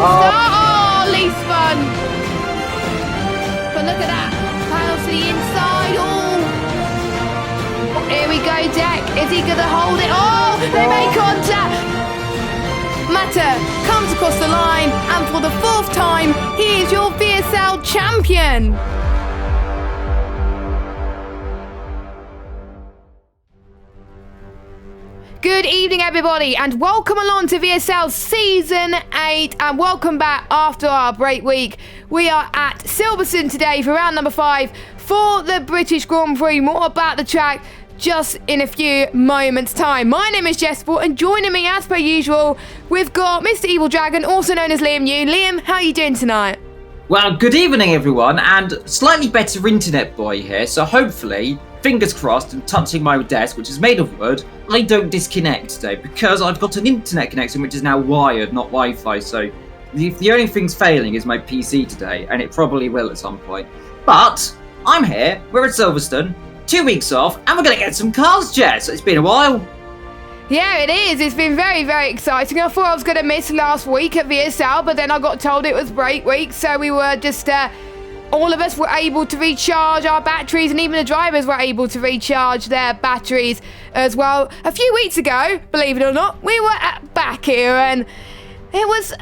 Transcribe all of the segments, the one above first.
start. Oh, Lee spun. But look at that. Panels to the inside. Oh. Here we go, Deck. Is he going to hold it? Oh, they make contact. Mata comes across the line, and for the fourth time, he is your VSL champion. Good evening, everybody, and welcome along to VSL Season 8, and welcome back after our break week. We are at Silverstone today for round number 5 for the British Grand Prix. More about the track just in a few moments' time. My name is GeForce, and joining me as per usual, we've got Mr. Evil Dragon, also known as Liam Yu. Liam, how are you doing tonight? Well, good evening, everyone, and slightly better internet boy here, so hopefully, fingers crossed, and touching my desk, which is made of wood, I don't disconnect today, because I've got an internet connection which is now wired, not Wi-Fi, so the only thing's failing is my PC today, and it probably will at some point. But I'm here, we're at Silverstone, 2 weeks off, and we're going to get some cars, Jess. It's been a while. Yeah, it is. It's been very, very exciting. I thought I was going to miss last week at VSL, but then I got told it was break week, so we were just... all of us were able to recharge our batteries, and even the drivers were able to recharge their batteries as well. A few weeks ago, believe it or not, we were back here, and it was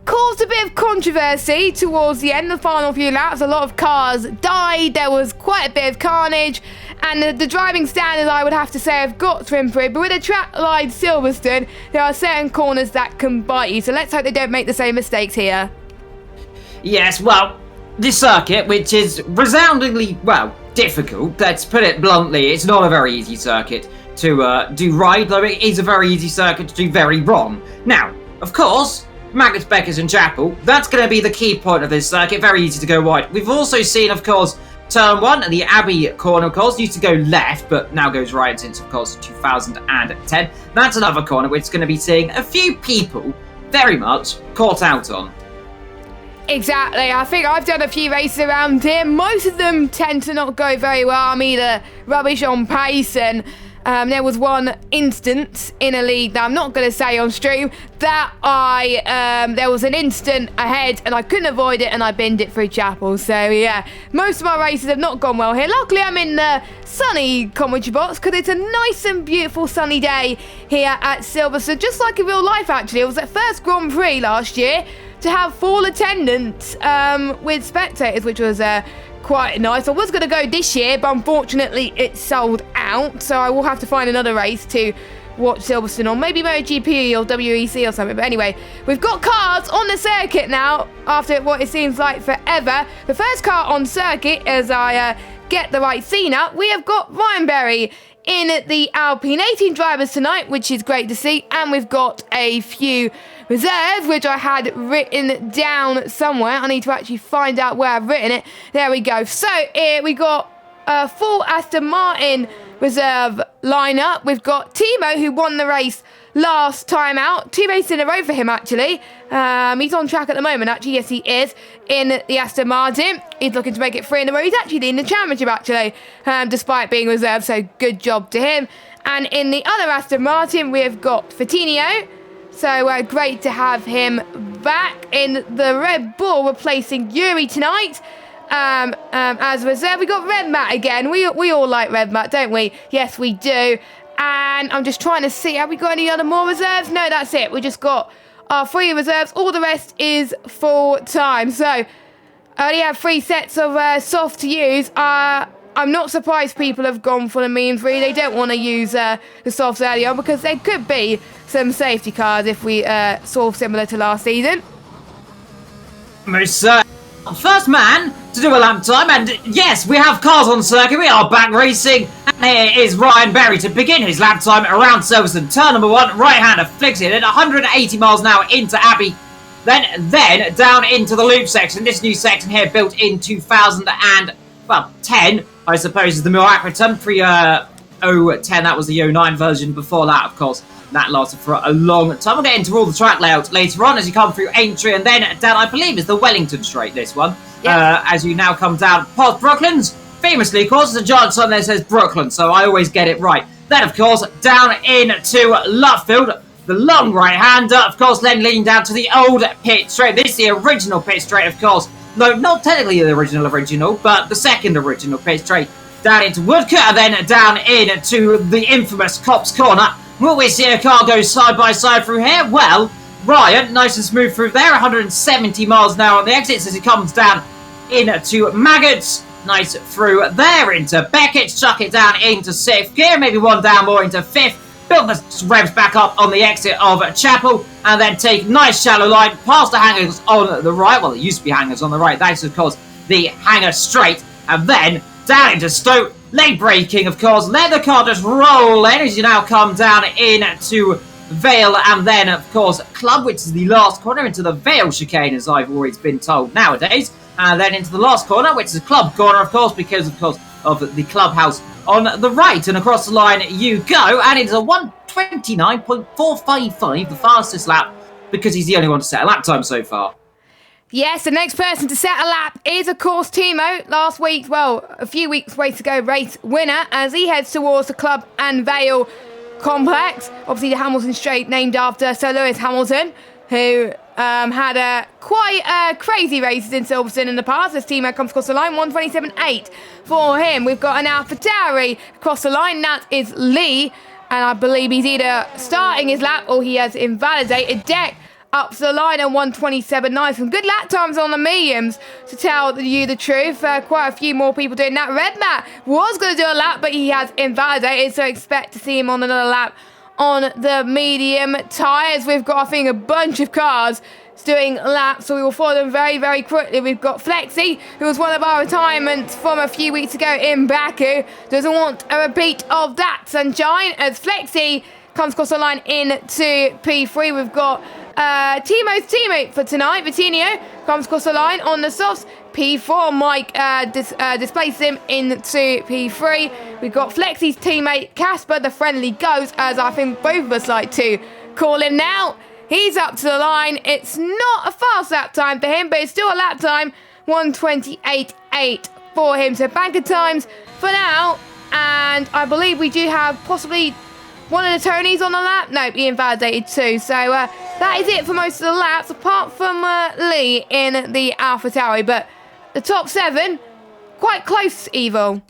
caused a bit of controversy towards the end, the final few laps. A lot of cars died, there was quite a bit of carnage, and the driving standards, I would have to say, have got to improve. But with a track like Silverstone, there are certain corners that can bite you, so let's hope they don't make the same mistakes here. Yes, well, this circuit, which is resoundingly, well, difficult, let's put it bluntly, it's not a very easy circuit to do right, though it is a very easy circuit to do very wrong. Now, of course, Magnus, Beckers and Chapel, that's going to be the key point of this circuit, very easy to go right. We've also seen, of course, Turn 1 and the Abbey corner, of course, used to go left, but now goes right since, of course, 2010. That's another corner which is going to be seeing a few people very much caught out on. Exactly. I think I've done a few races around here. Most of them tend to not go very well. I'm either rubbish on pace, and there was one instance in a league that I'm not going to say on stream that there was an instant ahead and I couldn't avoid it, and I binned it through Chapel. So yeah, most of my races have not gone well here. Luckily, I'm in the sunny commentary box because it's a nice and beautiful sunny day here at Silverstone, just like in real life actually. It was the first Grand Prix last year to have full attendance with spectators, which was quite nice. I was going to go this year, but unfortunately it sold out, so I will have to find another race to watch Silverstone on, maybe MotoGP or WEC or something. But anyway, we've got cars on the circuit now after what it seems like forever. The first car on circuit, as I get the right scene up, we have got Ryan Berry in the Alpine. 18 drivers tonight, which is great to see, and we've got a few reserves, which I had written down somewhere. I need to actually find out where I've written it. There we go. So here we got a full Aston Martin reserve lineup. We've got Timo, who won the race last time out. 2 races in a row for him, actually. He's on track at the moment, actually. Yes, he is, in the Aston Martin. He's looking to make it 3 in a row. He's actually in the championship, actually, despite being reserved, so good job to him. And in the other Aston Martin, we've got Fatinho. So great to have him back in the Red Bull, replacing Yuri tonight. As reserve, we got Red Matt again. We all like Red Matt, don't we? Yes, we do. And I'm just trying to see, have we got any other more reserves? No, that's it. We just got our 3 reserves. All the rest is full time. So I only have 3 sets of soft to use. I'm not surprised people have gone for the mean 3. They don't want to use the softs early on, because there could be some safety cars if we sort of similar to last season. Most first man to do a lap time, and yes, we have cars on circuit. We are back racing, and here is Ryan Berry to begin his lap time around Silverstone. Turn number 1, right-hander flicks it at 180 miles an hour into Abbey, then down into the loop section. This new section here built in 2010, I suppose, is the more accurate term. 010, that was the 09 version. Before that, of course, that lasted for a long time. We'll get into all the track layouts later on as you come through Aintree, and then down, I believe, is the Wellington Straight, this one. Yep. As you now come down past Brooklands. Famously, of course, there's a giant sign there that says Brooklyn, so I always get it right. Then, of course, down into Lutfield. the long right-hander, of course, then leading down to the old pit straight. This is the original pit straight, of course. No, not technically the original, but the second original pit straight. Down into Woodcote, and then down into the infamous Cops Corner. Will we see a car go side by side through here? Well, Ryan, nice and smooth through there, 170 miles an hour on the exits as he comes down into Maggots. Nice through there into Beckett, chuck it down into 6th gear, maybe one down more into 5th. Build the revs back up on the exit of Chapel, and then take nice shallow line past the hangers on the right. Well, there used to be hangers on the right. That's, of course, the hanger straight, and then down into Stoke, leg braking, of course. Let the car just roll in as you now come down into Vale, and then, of course, Club, which is the last corner, into the Vale chicane, as I've always been told nowadays. And then into the last corner, which is Club corner, of course, because, of course, of the clubhouse on the right. And across the line you go, and it's a 1:29.455, the fastest lap, because he's the only one to set a lap time so far. Yes, the next person to set a lap is, of course, Timo. Last week, well, a few weeks ways ago, race winner, as he heads towards the Club and Vale complex. Obviously, the Hamilton Straight, named after Sir Lewis Hamilton, who had a quite crazy races in Silverstone in the past. As Timo comes across the line, 1:27.8 for him. We've got an AlphaTauri across the line. That is Lee, and I believe he's either starting his lap or he has invalidated deck. Up to the line at 1:27.9. Some good lap times on the mediums, to tell you the truth. Quite a few more people doing that. Red Matt was going to do a lap, but he has invalidated, so expect to see him on another lap on the medium tyres. We've got, I think, a bunch of cars doing laps, so we will follow them very, very quickly. We've got Flexi, who was one of our retirements from a few weeks ago in Baku. Doesn't want a repeat of that, Sunshine, as Flexi comes across the line into P3. We've got Timo's teammate for tonight, Vitinho, comes across the line on the softs. P4, Mike displaces him into P3. We've got Flexi's teammate, Casper, the friendly ghost, as I think both of us like to call him now. He's up to the line. It's not a fast lap time for him, but it's still a lap time, 1:28.8 for him. So banker times for now, and I believe we do have possibly one of the Tonys on the lap. No, he invalidated too. So that is it for most of the laps, apart from Lee in the AlphaTauri. But the top 7, quite close, Evil.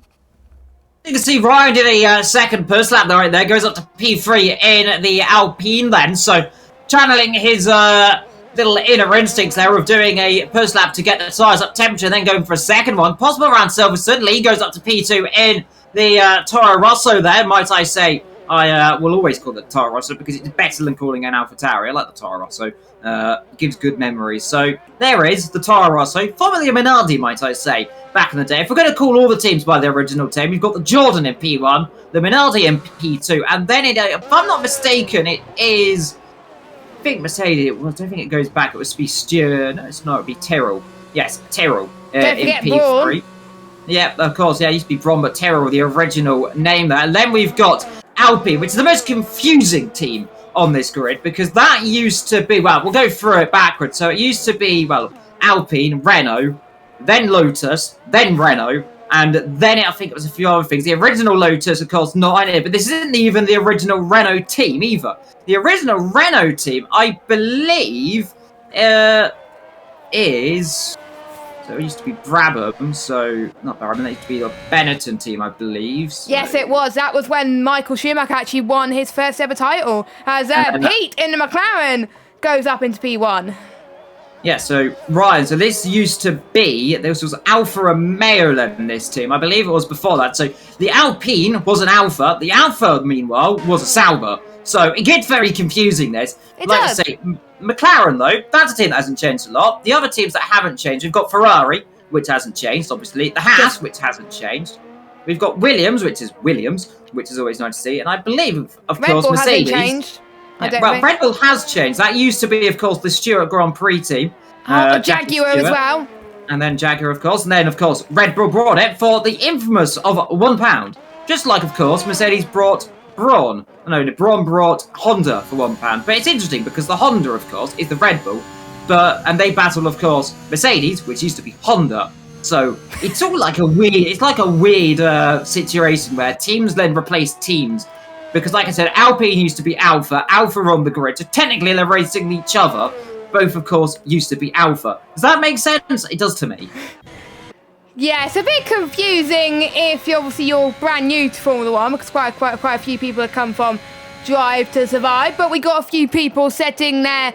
You can see Ryan did a second push lap right there, goes up to P3 in the Alpine then. So channeling his little inner instincts there of doing a push lap to get the tyres up temperature, then going for a second one. Possible around Silverstone. Lee goes up to P2 in the Toro Rosso there, might I say. I will always call it Toro Rosso because it's better than calling an AlphaTauri. I like the Toro Rosso. Gives good memories. So there is the Toro Rosso, formerly a Minardi, might I say, back in the day. If we're going to call all the teams by their original team, you've got the Jordan in P1, the Minardi in P2, and then, if I'm not mistaken, it is... I think Mercedes, well, I don't think it goes back. It was to be Stewart. No, it's not. It would be Tyrrell. Yes, Tyrrell in P3. Braun. Yeah, of course. Yeah, it used to be Braun, but Tyrrell, the original name there. And then we've got Alpine, which is the most confusing team on this grid, because that used to be, well, we'll go through it backwards. So it used to be, well, Alpine, Renault, then Lotus, then Renault, and then I think it was a few other things. The original Lotus, of course, not in it, but this isn't even the original Renault team either. The original Renault team, I believe, is... So it used to be Brabham, so... Not Brabham, it used to be the Benetton team, I believe. So. Yes, it was. That was when Michael Schumacher actually won his first ever title, as Pete in the McLaren goes up into P1. Yeah, so, Ryan, so this used to be... This was Alfa Romeo in this team. I believe it was before that. So the Alpine was an Alfa. The Alfa, meanwhile, was a Sauber. So it gets very confusing, this. It like does. I say, McLaren, though, that's a team that hasn't changed a lot. The other teams that haven't changed, we've got Ferrari, which hasn't changed, obviously. The Haas, which hasn't changed. We've got Williams, which is always nice to see. And I believe, of course, Mercedes. Red Bull hasn't changed. Red Bull has changed. That used to be, of course, the Stewart Grand Prix team. Jaguar as well. And then Jaguar, of course. And then, of course, Red Bull brought it for the infamous of £1. Just like, of course, Mercedes brought Braun. No, Braun brought Honda for £1. But it's interesting because the Honda, of course, is the Red Bull. And they battle, of course, Mercedes, which used to be Honda. So it's all like a weird... It's like a weird situation where teams then replace teams because, like I said, Alpine used to be Alpha, Alpha on the grid, so technically they're racing each other. Both, of course, used to be Alpha. Does that make sense? It does to me. Yeah, it's a bit confusing if you're brand new to Formula 1, because quite a few people have come from Drive to Survive, but we got a few people setting their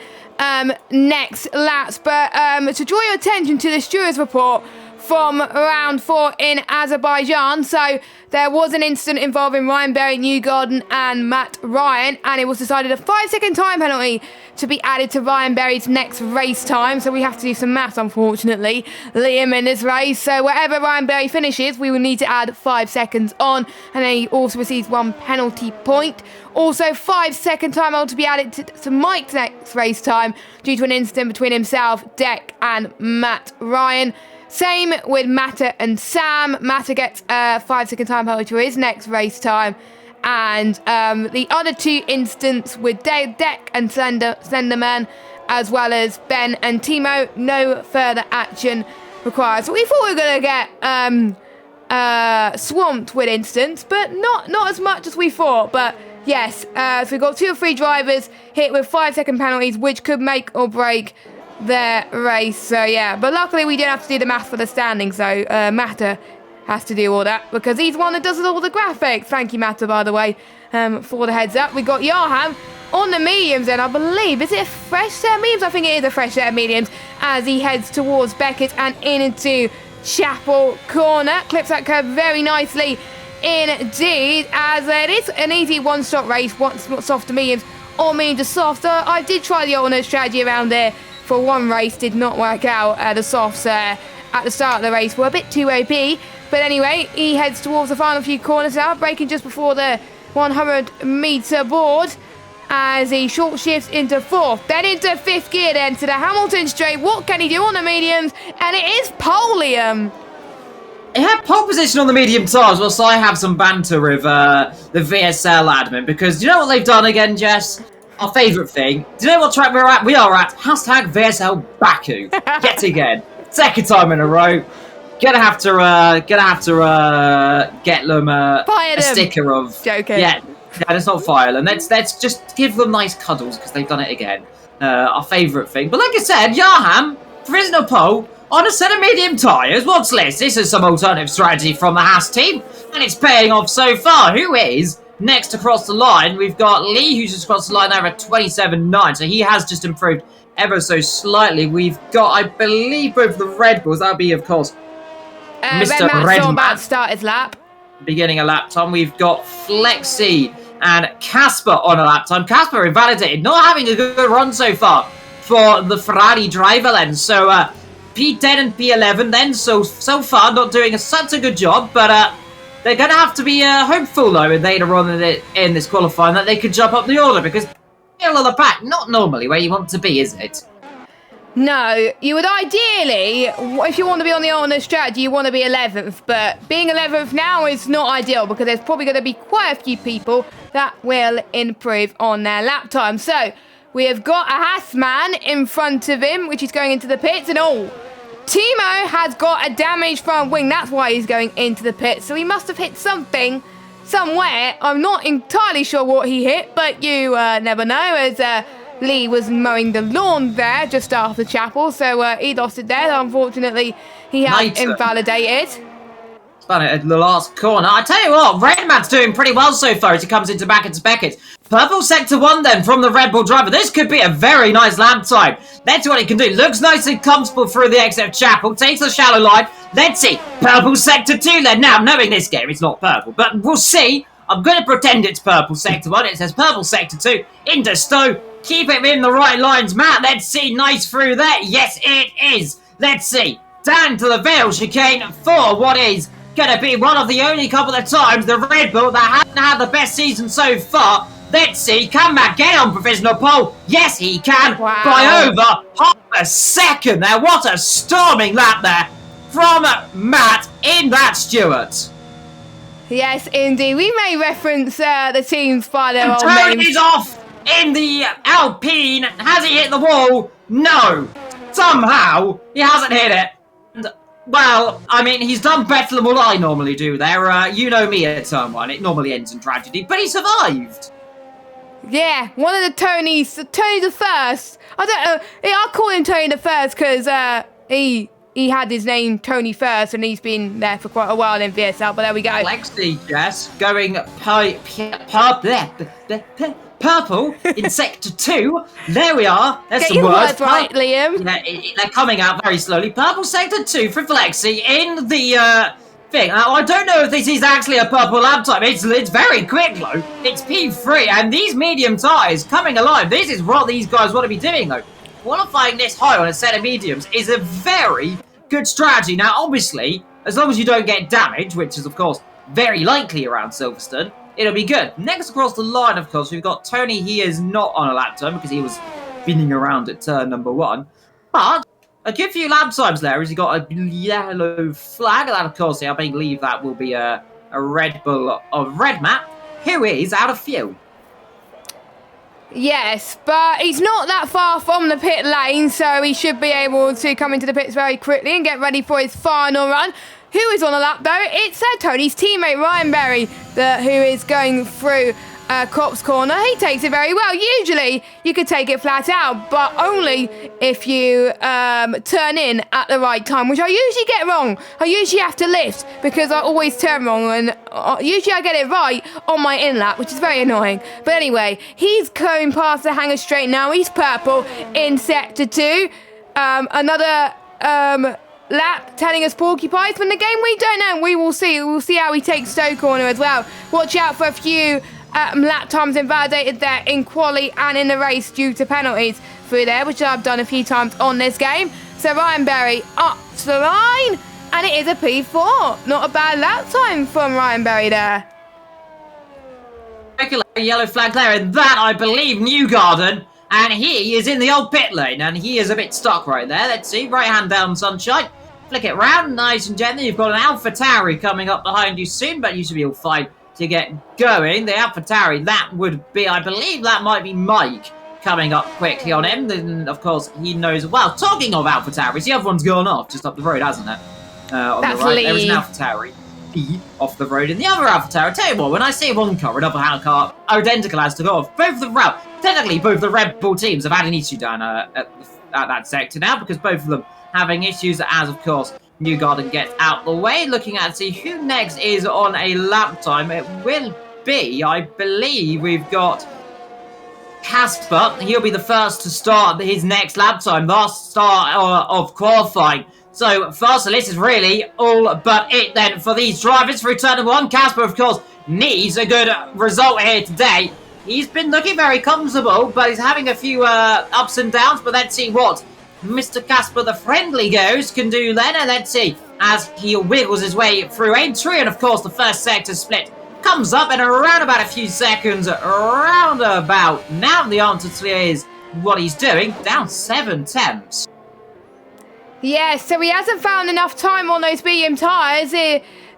next laps. But to draw your attention to the stewards report from round 4 in Azerbaijan, so there was an incident involving Ryan Berry, Newgarden and Matt Ryan, and it was decided a 5-second time penalty to be added to Ryan Berry's next race time. So we have to do some maths, unfortunately, Liam, in this race. So wherever Ryan Berry finishes, we will need to add 5 seconds on, and then he also receives 1 penalty point. Also, 5-second time penalty to be added to Mike's next race time due to an incident between himself, Deck and Matt Ryan. Same with Matta and Sam. Matta gets a 5-second time penalty to his next race time. And the other 2 incidents with Deck and Slenderman, as well as Ben and Timo, no further action required. So we thought we were going to get swamped with incidents, but not as much as we thought. But yes, so we've got 2 or 3 drivers hit with 5-second penalties, which could make or break their race. So yeah, but luckily we didn't have to do the math for the standings, so Matta has to do all that because he's the one that does all the graphics. Thank you, Matta, by the way, for the heads up. We got Yarham on the mediums, and I believe, is it a fresh set of mediums? I think it is a fresh set of mediums as he heads towards Beckett and into Chapel Corner. Clips that curve very nicely indeed, as it is an easy one-stop race, soft to mediums or medium to soft. So I did try the alternate strategy around there for one race, did not work out. The softs at the start of the race were a bit too OP. But anyway, he heads towards the final few corners now, braking just before the 100-metre board as he short shifts into 4th, then into 5th gear, then to the Hamilton straight. What can he do on the mediums? And it is Polium. He had pole position on the medium tires, whilst I have some banter with the VSL admin, because do you know what they've done again, Jess? Our favourite thing. Do you know what track we're at? We are at hashtag VSL Baku. Yet again. 2nd time in a row. Gonna have to get them a sticker of. Joking. Yeah, let's not fire them. Let's just give them nice cuddles because they've done it again. Our favourite thing. But like I said, Yarham, provisional pole on a set of medium tyres. What's this? This is some alternative strategy from the Haas team, and it's paying off so far. Who is next across the line? We've got Lee, who's just across the line there at 27.9, so he has just improved ever so slightly. We've got, I believe, both the Red Bulls. That would be, of course, Mr. Redman about to start his lap. Beginning a lap time. We've got Flexi and Casper on a lap time. Casper invalidated, not having a good run so far for the Ferrari driver then. So P10 and P11 then, so far not doing such a good job, but they're going to have to be hopeful though later on in this qualifying that they could jump up the order, because middle of the pack, not normally where you want to be, is it? No, you would ideally, if you want to be on the alternate strategy, you want to be 11th, but being 11th now is not ideal because there's probably going to be quite a few people that will improve on their lap time. So, we have got a Haas man in front of him, which is going into the pits, and Timo has got a damaged front wing, that's why he's going into the pits, so he must have hit something somewhere. I'm not entirely sure what he hit, but you never know, as Lee was mowing the lawn there just after Chapel, so he lost it there. Unfortunately, he has invalidated. Spun it at the last corner. I tell you what, Redman's doing pretty well so far as he comes into Beckett's Beckett. Purple sector 1 then from the Red Bull driver. This could be a very nice lap time. Let's see what he can do. Looks nice and comfortable through the exit of Chapel. Takes the shallow line. Let's see. Purple sector 2 then. Now, knowing this game, it's not purple, but we'll see. I'm going to pretend it's purple sector 1. It says purple sector 2 into Stowe. Keep it in the right lines, Matt. Let's see. Nice through there. Yes, it is. Let's see. Down to the Vale chicane for what is going to be one of the only couple of times the Red Bull that hasn't had the best season so far. Let's see. Can Matt get on provisional pole? Yes, he can. Wow. By over half a second there. What a storming lap there from Matt in that Stewart. Yes, indeed. We may reference the teams by their old Turn names. is off in the Alpine. Has he hit the wall? No. Somehow, he hasn't hit it. And Well, I mean, he's done better than what I normally do there. You know me at turn 1. It normally ends in tragedy, but he survived. Yeah, one of the Tonys, Tony the First. I don't know. I call him Tony the First because he had his name Tony First, and he's been there for quite a while in VSL. But there we go. Lexi, Jess, going purple in sector 2. There we are. There's Get some your words. right, Liam. Yeah, they're coming out very slowly. Purple sector 2 for Flexi in the thing. Now, I don't know if this is actually a purple lap time. It's very quick though. It's P3, and these medium tires coming alive. This is what these guys want to be doing though. Qualifying this high on a set of mediums is a very good strategy. Now, obviously, as long as you don't get damage, which is of course very likely around Silverstone, it'll be good. Next across the line, of course, we've got Tony. He is not on a lap time because he was spinning around at turn number 1. But a good few lap times there as he got a yellow flag. And of course, I believe that will be a Red Bull of Red Map, who is out of fuel. Yes, but he's not that far from the pit lane, so he should be able to come into the pits very quickly and get ready for his final run. Who is on a lap though? It's Tony's teammate Ryan Berry, who is going through Cop's corner. He takes it very well. Usually you could take it flat out, but only if you turn in at the right time, which I usually get wrong. I usually have to lift because I always turn wrong, and usually I get it right on my in lap, which is very annoying. But anyway, he's going past the hanger straight now. He's purple in sector 2. Another lap telling us porcupines from the game. We don't know. We will see. We'll see how he takes Stowe corner as well. Watch out for a few lap times invalidated there in quali and in the race due to penalties through there, which I've done a few times on this game. So Ryan Berry up to the line, and it is a P4. Not a bad lap time from Ryan Berry there. Regular yellow flag there, and that, I believe, Newgarden. And he is in the old pit lane, and he is a bit stuck right there. Let's see, right hand down, Sunshine. Flick it round, nice and gently. You've got an AlphaTauri coming up behind you soon, but you should be all fine to get going. The AlphaTauri, that would be, I believe that might be Mike coming up quickly on him. Then, of course, he knows, well, talking of AlphaTauris, the other one's gone off just up the road, hasn't it? On That's the right, Lee. there is an AlphaTauri off the road, and the other AlphaTauri, tell you what, when I see one car, another car, identical as to go off, both of them, well, technically both the Red Bull teams have had an issue down at that sector now, because both of them having issues as, of course, Newgarden gets out the way. Looking at see who next is on a lap time. It will be, I believe, we've got Casper. He'll be the first to start his next lap time, the start of qualifying. So, firstly, this is really all but it then for these drivers for turn 1. Casper, of course, needs a good result here today. He's been looking very comfortable, but he's having a few ups and downs. But let's see what Mr. Casper, the friendly ghost, can do then. And let's see as he wiggles his way through entry. And, of course, the first sector split comes up in around about a few seconds. Around about now, the answer to is what he's doing. Down 7 tenths. Yeah, so he hasn't found enough time on those medium tyres.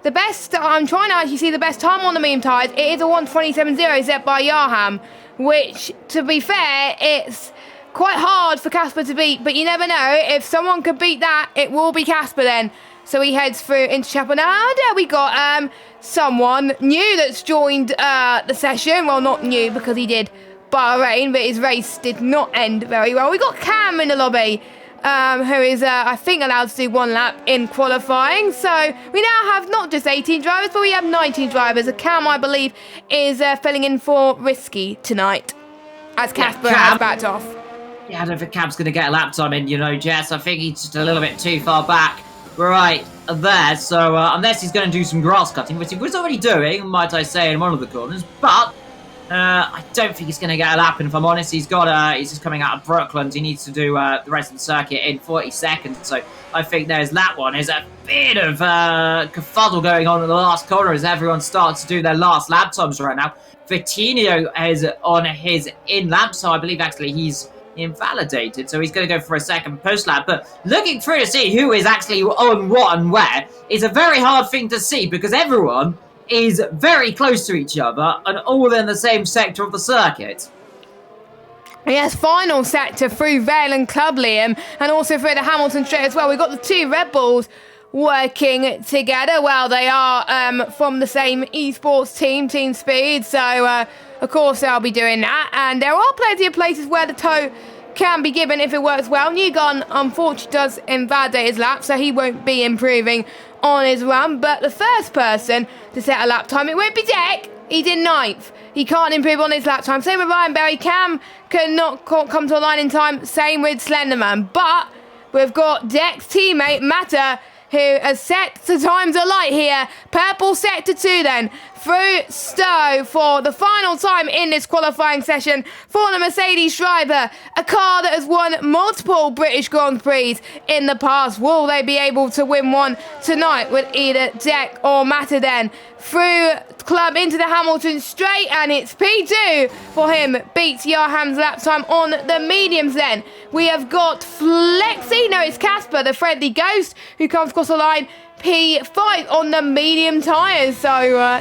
The best, I'm trying to actually see the best time on the medium tyres. It is a 1:27.0 set by Yarham, which, to be fair, it's quite hard for Casper to beat, but you never know. If someone could beat that, it will be Casper then. So he heads through into Chapel. Now, there we got someone new that's joined the session. Well, not new because he did Bahrain, but his race did not end very well. We got Cam in the lobby. Who is, I think, allowed to do 1 lap in qualifying. So we now have not just 18 drivers, but we have 19 drivers. A Cam, I believe, is filling in for Risky tonight, as Casper has backed off. Yeah, I don't think Cam's going to get a lap time in, you know, Jess. I think he's just a little bit too far back right there. So unless he's going to do some grass cutting, which he was already doing, might I say, in one of the corners. But I don't think he's going to get a lap in, if I'm honest. He's just coming out of Brooklands. He needs to do the rest of the circuit in 40 seconds. So I think there's that one. There's a bit of kerfuddle going on in the last corner as everyone starts to do their last lap times right now. Vitinho is on his in lap, so I believe actually he's invalidated. So he's going to go for a second post lap. But looking through to see who is actually on what and where is a very hard thing to see because everyone is very close to each other and all in the same sector of the circuit. Yes, final sector through Vale and Club, Liam, and also through the Hamilton straight as well. We've got the 2 Red Bulls working together. Well, they are from the same esports team, Team Speed, so of course they'll be doing that. And there are plenty of places where the toe can be given if it works well. Newgarden unfortunately does invalidate his lap, so he won't be improving on his run. But the first person to set a lap time, it won't be Deck. He's in 9th. He can't improve on his lap time. Same with Ryan Berry. Cam cannot come to a line in time. Same with Slenderman. But we've got Deck's teammate, Matter, who has set the times alight here. Purple sector 2 then, through Stowe for the final time in this qualifying session for the Mercedes driver, a car that has won multiple British Grand Prix in the past. Will they be able to win one tonight with either Deck or Matter then? Through Club into the Hamilton straight, and it's P2 for him. Beats Yarham's lap time on the mediums then. We have got Flexi, no, it's Casper, the friendly ghost, who comes across the line. P5 on the medium tyres, so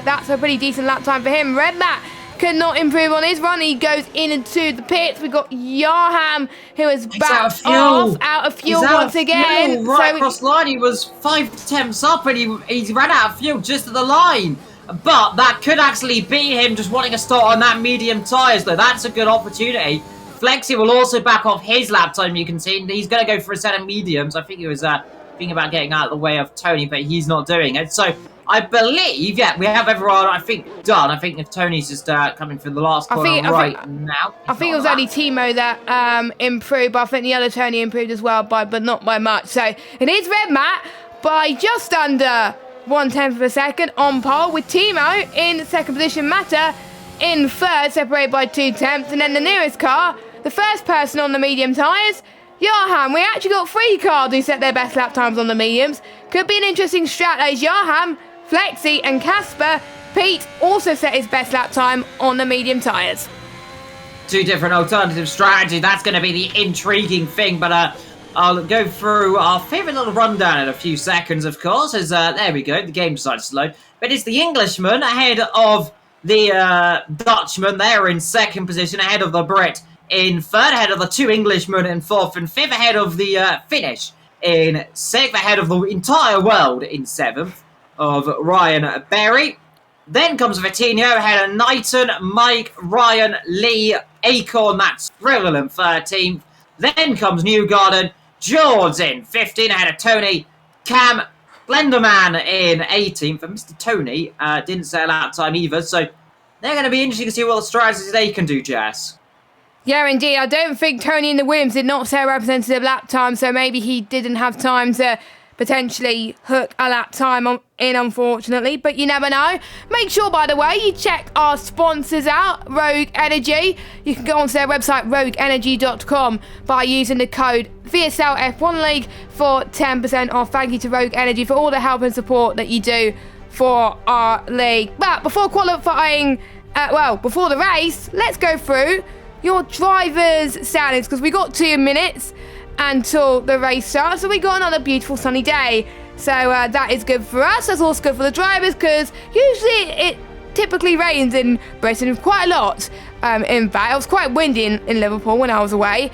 that's a pretty decent lap time for him. Red Matt cannot improve on his run. He goes into the pits. We've got Yarham, who is back out of fuel once again. Right across the line, he was 5 attempts up, and he ran out of fuel just at the line. But that could actually be him just wanting to start on that medium tyres, though. That's a good opportunity. Flexi will also back off his lap time, you can see. He's going to go for a set of mediums. I think he was thinking about getting out of the way of Tony, but he's not doing it. So I believe, yeah, we have everyone, I think, done. I think if Tony's just coming for the last corner now. I think it was only Timo that improved, but I think the other Tony improved as well, but not by much. So it is Red Matt by just under 1/10 of a second on pole, with Timo in second position, Matter in third, separated by 2/10. And then the nearest car, the first person on the medium tyres, Yarham. We actually got 3 cars who set their best lap times on the mediums. Could be an interesting strat. There's Yarham, Flexi and Casper. Pete also set his best lap time on the medium tyres. 2 different alternative strategies. That's going to be the intriguing thing, but I'll go through our favourite little rundown in a few seconds, of course, as there we go, the game decided to load. But it's the Englishman ahead of the Dutchman. They're in second position, ahead of the Brit in third, ahead of the 2 Englishmen in fourth and fifth, ahead of the Finnish in sixth, ahead of the entire world in seventh of Ryan Berry. Then comes Vitinho, ahead of Knighton, Mike, Ryan, Lee, Acorn, Matt Scrivel in 13th. Then comes Newgarden, George in 15th, ahead of Tony, Cam, Blenderman in 18th, and Mr. Tony didn't set a lap time either, so they're going to be interesting to see what the strategies they can do, Jess. Yeah, indeed. I don't think Tony in the Williams did not set a representative lap time, so maybe he didn't have time to potentially hook a lap time in, unfortunately, but you never know. Make sure, by the way, you check our sponsors out, Rogue Energy. You can go onto their website, rogueenergy.com, by using the code VSL F1 League for 10% off. Thank you to Rogue Energy for all the help and support that you do for our league. But before qualifying, before the race, let's go through your driver's standings, because we got 2 minutes until the race starts, so we got another beautiful sunny day. So that is good for us. That's also good for the drivers, because usually it typically rains in Britain quite a lot. In fact, it was quite windy in Liverpool when I was away.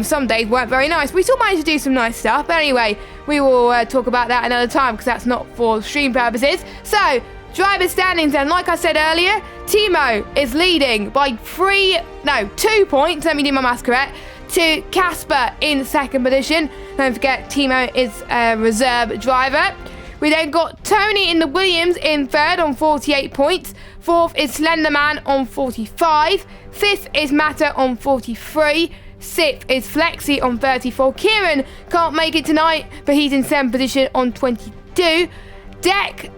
Some days weren't very nice. We still managed to do some nice stuff. But anyway, we will talk about that another time, because that's not for stream purposes. So, driver standings then. Like I said earlier, Timo is leading by 2 points. Let me do my maths correct. To Casper in second position. Don't forget, Timo is a reserve driver. We then got Tony in the Williams in third on 48 points. Fourth is Slenderman on 45. Fifth is Matter on 43. Sixth is Flexi on 34. Kieran can't make it tonight, but he's in seventh position on 22. Deck,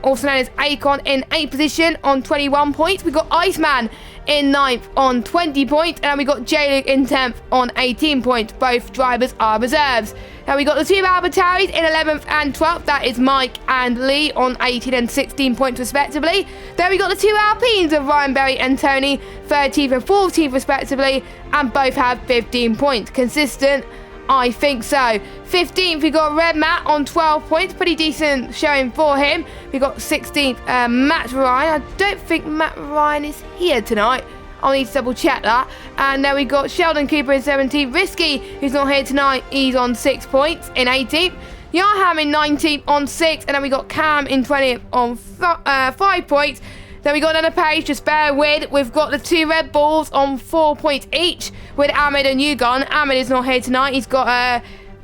also known as Acorn, in 8th position on 21 points. We got Iceman in 9th on 20 points. And we got J-Luke in 10th on 18 points. Both drivers are reserves. Now we got the 2 Albertaris in 11th and 12th. That is Mike and Lee on 18 and 16 points respectively. Then we got the 2 Alpines of Ryan Berry and Tony, 13th and 14th respectively. And both have 15 points. Consistent? I think so. 15th, we got Red Matt on 12 points. Pretty decent showing for him. We got 16th, Matt Ryan. I don't think Matt Ryan is here tonight. I'll need to double check that. And then we got Sheldon Cooper in 17th. Risky, who's not here tonight. He's on 6 points in 18th. Yarham in 19th on 6th, and then we got Cam in 20th on 5 points. Then we got another page, just bear with. We've got the 2 Red Bulls on 4 points each with Ahmed and Yugon. Ahmed is not here tonight. He's got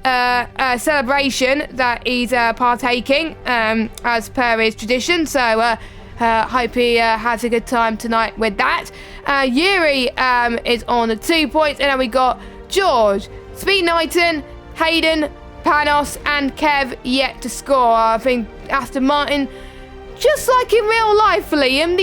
a celebration that he's partaking as per his tradition. So hope he has a good time tonight with that. Yuri is on the 2 points, and then we got George, Speed Knighton, Hayden, Panos, and Kev yet to score. I think Aston Martin, just like in real life, Liam,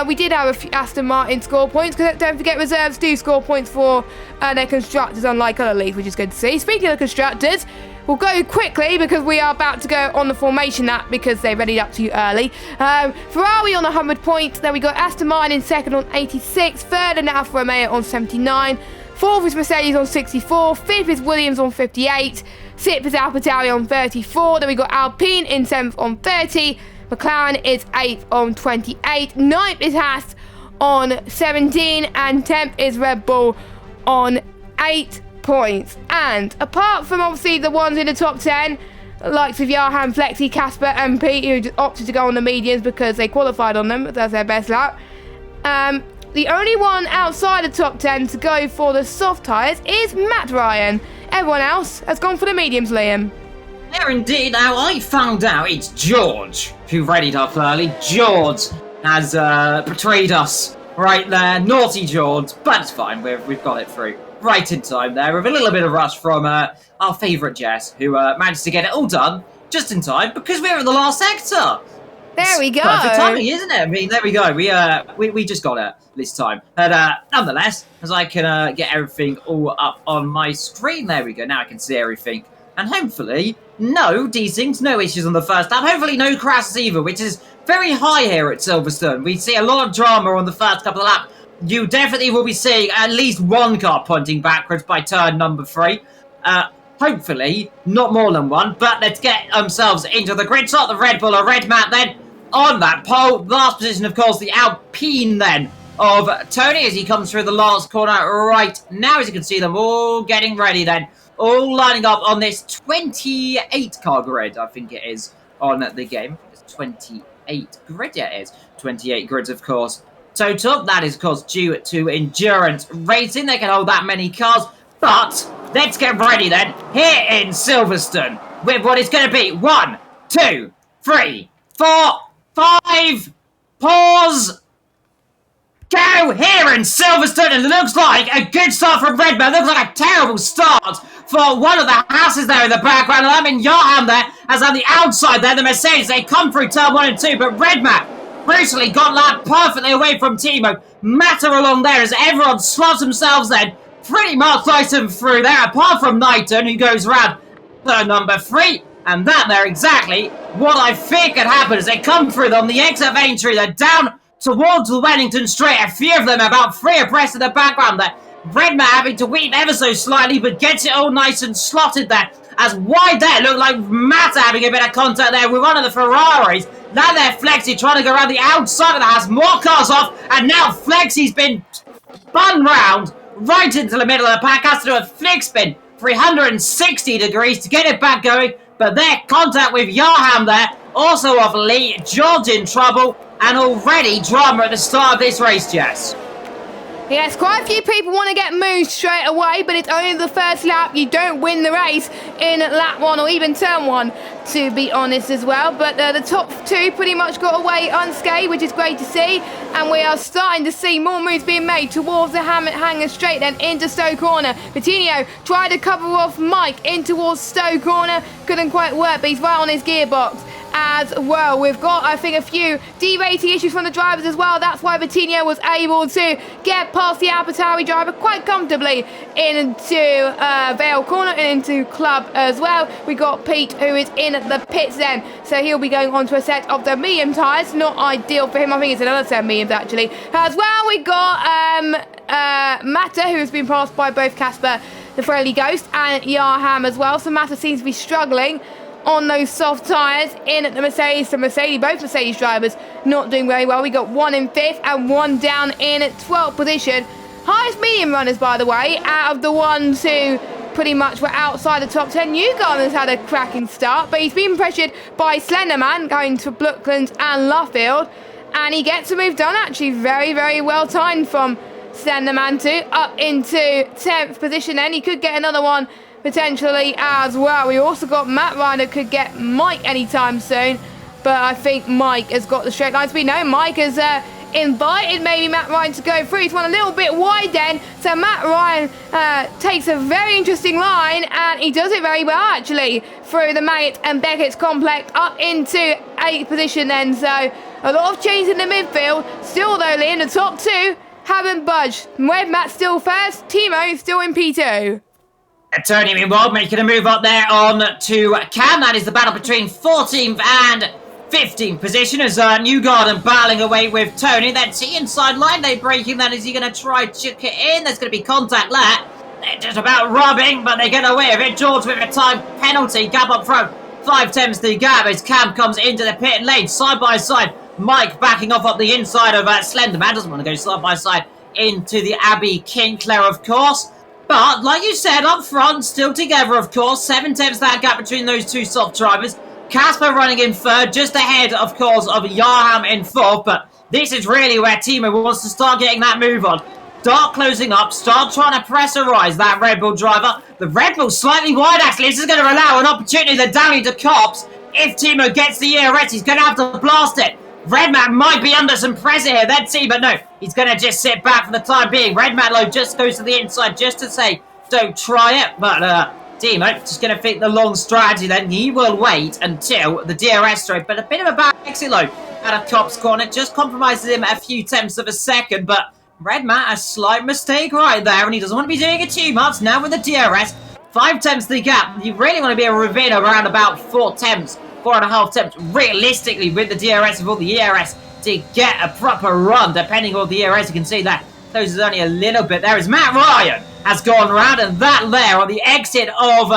we did have a few Aston Martin score points, because don't forget reserves do score points for their constructors, unlike other leagues, which is good to see. Speaking of constructors, we'll go quickly because we are about to go on the formation app because they readied up too early. Ferrari on 100 points. Then we got Aston Martin in second on 86, third and Alfa Romeo on 79, fourth is Mercedes on 64, fifth is Williams on 58, sixth is AlphaTauri on 34. Then we got Alpine in 7th on 30, McLaren is 8th on 28, ninth is Haas on 17, and 10th is Red Bull on 8 points. And apart from obviously the ones in the top 10, likes of Yarham, Flexi, Casper and Pete, who just opted to go on the mediums because they qualified on them, that's their best lap. The only one outside the top 10 to go for the soft tyres is Matt Ryan. Everyone else has gone for the mediums, Liam. Yeah, indeed. Now, I found out it's George who readied up early. George has betrayed us right there. Naughty George, but it's fine. We've got it through right in time there with a little bit of rush from our favourite Jess, who managed to get it all done just in time because we're in the last sector. There we go. Perfect timing, isn't it? I mean, there we go. We just got it this time. But nonetheless, as I can get everything all up on my screen, there we go. Now I can see everything. And hopefully, no desyncs, no issues on the first lap. Hopefully no crashes either, which is very high here at Silverstone. We see a lot of drama on the first couple of laps. You definitely will be seeing at least one car pointing backwards by turn number 3. Hopefully, not more than one. But let's get ourselves into the grid shot. The Red Bull or Red Mat then on that pole. Last position, of course, the Alpine then of Tony as he comes through the last corner right now. As you can see them all getting ready then. All lining up on this 28 car grid, I think it is, on the game. It's 28 grid, yeah, it is. 28 grids, of course. Total, that is, of course, due to endurance racing. They can hold that many cars, but let's get ready then, here in Silverstone, with what is going to be 1, 2, 3, 4, 5, pause, go here in Silverstone, and it looks like a good start from Redman. Looks like a terrible start for one of the houses there in the background, and I'm in Yarham there, as on the outside there, the Mercedes, they come through turn 1 and 2, but Redman brutally got that perfectly away from Timo. Matter along there as everyone slots themselves then pretty much nice and through there, apart from Knighton, who goes around turn number 3. And that there exactly what I think had happened as they come through on the exit of entry. They're down towards the Wellington Straight. A few of them about 3 abreast in the background there. Redman having to weave ever so slightly, but gets it all nice and slotted there. As wide there, looked like Matt having a bit of contact there with one of the Ferraris. Now they're Flexi trying to go around the outside of the house. More cars off, and now Flexi's been spun round right into the middle of the pack. Has to do a flick spin, 360 degrees to get it back going. But their contact with Yarham there, also off Lee. George in trouble, and already drama at the start of this race, Jess. Yes, quite a few people want to get moved straight away, but it's only the first lap. You don't win the race in lap 1 or even turn 1, to be honest as well. But the top 2 pretty much got away unscathed, which is great to see. And we are starting to see more moves being made towards the Hanger Straight, then into Stowe Corner. Coutinho tried to cover off Mike in towards Stowe Corner. Couldn't quite work, but he's right on his gearbox as well. We've got, I think, a few derating issues from the drivers as well. That's why Coutinho was able to get past the AlphaTauri driver quite comfortably into Vale Corner and into Club as well. We got Pete, who is in the pits then, so he'll be going on to a set of the medium tyres. Not ideal for him. I think it's another set of mediums actually. As well, we got Matta, who has been passed by both Casper, the Friendly Ghost, and Yarham as well. So Matta seems to be struggling on those soft tyres in the Mercedes. So both Mercedes drivers not doing very well. We got 1 in 5th and 1 down in 12th position. Highest medium runners, by the way, out of the ones who pretty much were outside the top 10. Newgarden's had a cracking start, but he's been pressured by Slenderman going to Brooklands and Luffield, and he gets a move done actually very, very well timed from Slenderman too, up into 10th position. Then he could get another one potentially as well. We also got Matt Ryan who could get Mike anytime soon, but I think Mike has got the straight line speed. No, Mike has invited maybe Matt Ryan to go through. He's won a little bit wide then, so Matt Ryan takes a very interesting line, and he does it very well actually through the Maggot and Beckett's complex up into 8th position then. So a lot of change in the midfield. Still though, Lee, in the top 2 haven't budged. Red Matt still first, Timo still in P2. Tony Minwald making a move up there on to Cam. That is the battle between 14th and 15th position as Newgarden battling away with Tony. Then see inside line they breaking. Then is he going to try chuck it in? There's going to be contact there. They're just about rubbing, but they get away with it. George with a time penalty. Gap up front. 5 the gap as Cam comes into the pit lane side by side. Mike backing off up the inside of Slenderman. Doesn't want to go side by side into the Abbey Kinkler, of course. But, like you said, up front, still together, of course. 7/10 that gap between those two soft drivers. Casper running in 3rd, just ahead, of course, of Yarham in 4th. But this is really where Timo wants to start getting that move on. Start closing up, start trying to pressurize that Red Bull driver. The Red Bull slightly wide, actually. This is going to allow an opportunity then down into Cops. If Timo gets the ERS, he's going to have to blast it. Redman might be under some pressure here, let's see, but no, he's going to just sit back for the time being. Redman, though, just goes to the inside just to say, don't try it, but Timo just going to think the long strategy then. He will wait until the DRS stroke, but a bit of a bad exit low out of Cop's corner, just compromises him a few tenths of a second, but Redman, a slight mistake right there, and he doesn't want to be doing it too much. Now with the DRS, 5 tenths the gap, you really want to be a ravine around about 4 tenths. 4.5 tenths realistically with the DRS with all the ERS to get a proper run. Depending on the ERS, you can see that closes only a little bit. There is Matt Ryan has gone round, and that there on the exit of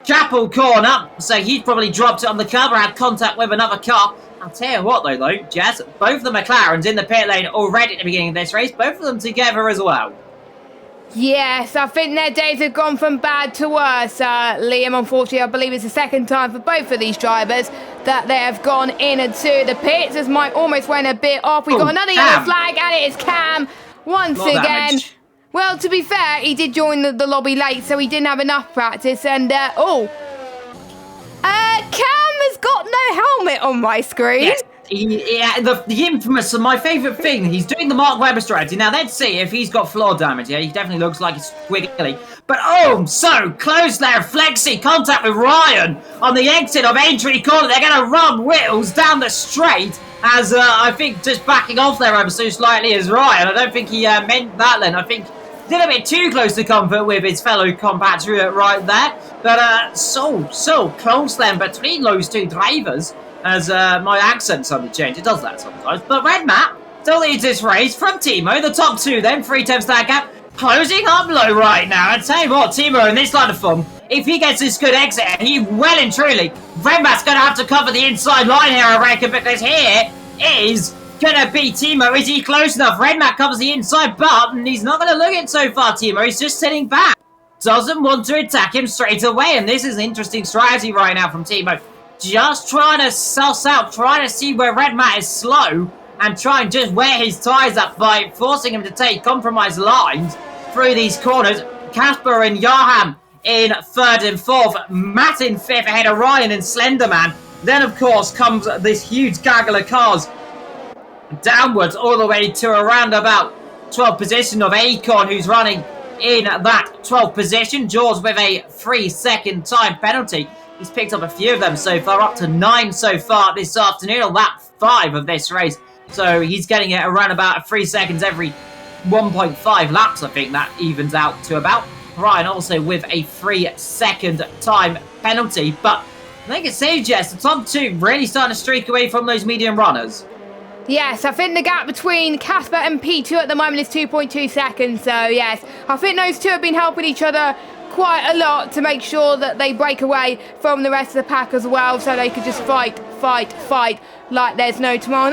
Chapel Corner. So he's probably dropped it on the cover, had contact with another car. I'll tell you what though, Jazz, both the McLarens in the pit lane already at the beginning of this race, both of them together as well. Yes, I think their days have gone from bad to worse, Liam. Unfortunately, I believe it's the second time for both of these drivers that they have gone into the pits, as Mike almost went a bit off. We've got another yellow flag, and it is Cam once again. Damage. Well, to be fair, he did join the lobby late, so he didn't have enough practice. And, Cam has got no helmet on my screen. Yes. The infamous and my favourite thing, he's doing the Mark Webber strategy. Now, let's see if he's got floor damage. Yeah, he definitely looks like he's squiggly. But, so close there. Flexi, contact with Ryan on the exit of entry corner. They're going to rub Whittles down the straight as, I think, just backing off there ever so slightly is Ryan. I don't think he meant that then. I think he did a bit too close to comfort with his fellow compatriot right there. But, so close then between those two drivers. As my accent suddenly changed. It does that sometimes. But Red Matt still leads this race from Timo. The top 2 then. 3 tenths that gap. Closing up low right now. And tell you what, Timo in this line of fun, if he gets this good exit, he well and truly, Red Matt's going to have to cover the inside line here, I reckon, because here is going to be Timo. Is he close enough? Red Matt covers the inside, but he's not going to look it so far, Timo. He's just sitting back. Doesn't want to attack him straight away. And this is an interesting strategy right now from Timo. Just trying to suss out, trying to see where Red Matt is slow and try and just wear his tyres up by forcing him to take compromised lines through these corners. Casper and Yarham in 3rd and 4th. Matt in 5th ahead of Ryan and Slenderman. Then, of course, comes this huge gaggle of cars downwards all the way to around about 12th position of Acorn, who's running in that 12th position. Jaws with a 3-second time penalty. He's picked up a few of them so far, up to 9 so far this afternoon, on lap 5 of this race. So he's getting it around about 3 seconds every 1.5 laps, I think that evens out to about. Ryan also with a 3-second time penalty. But like I say, Jess, the top 2 really starting to streak away from those medium runners. Yes, I think the gap between Casper and P2 at the moment is 2.2 seconds. So, yes, I think those two have been helping each other quite a lot to make sure that they break away from the rest of the pack as well, so they could just fight like there's no tomorrow.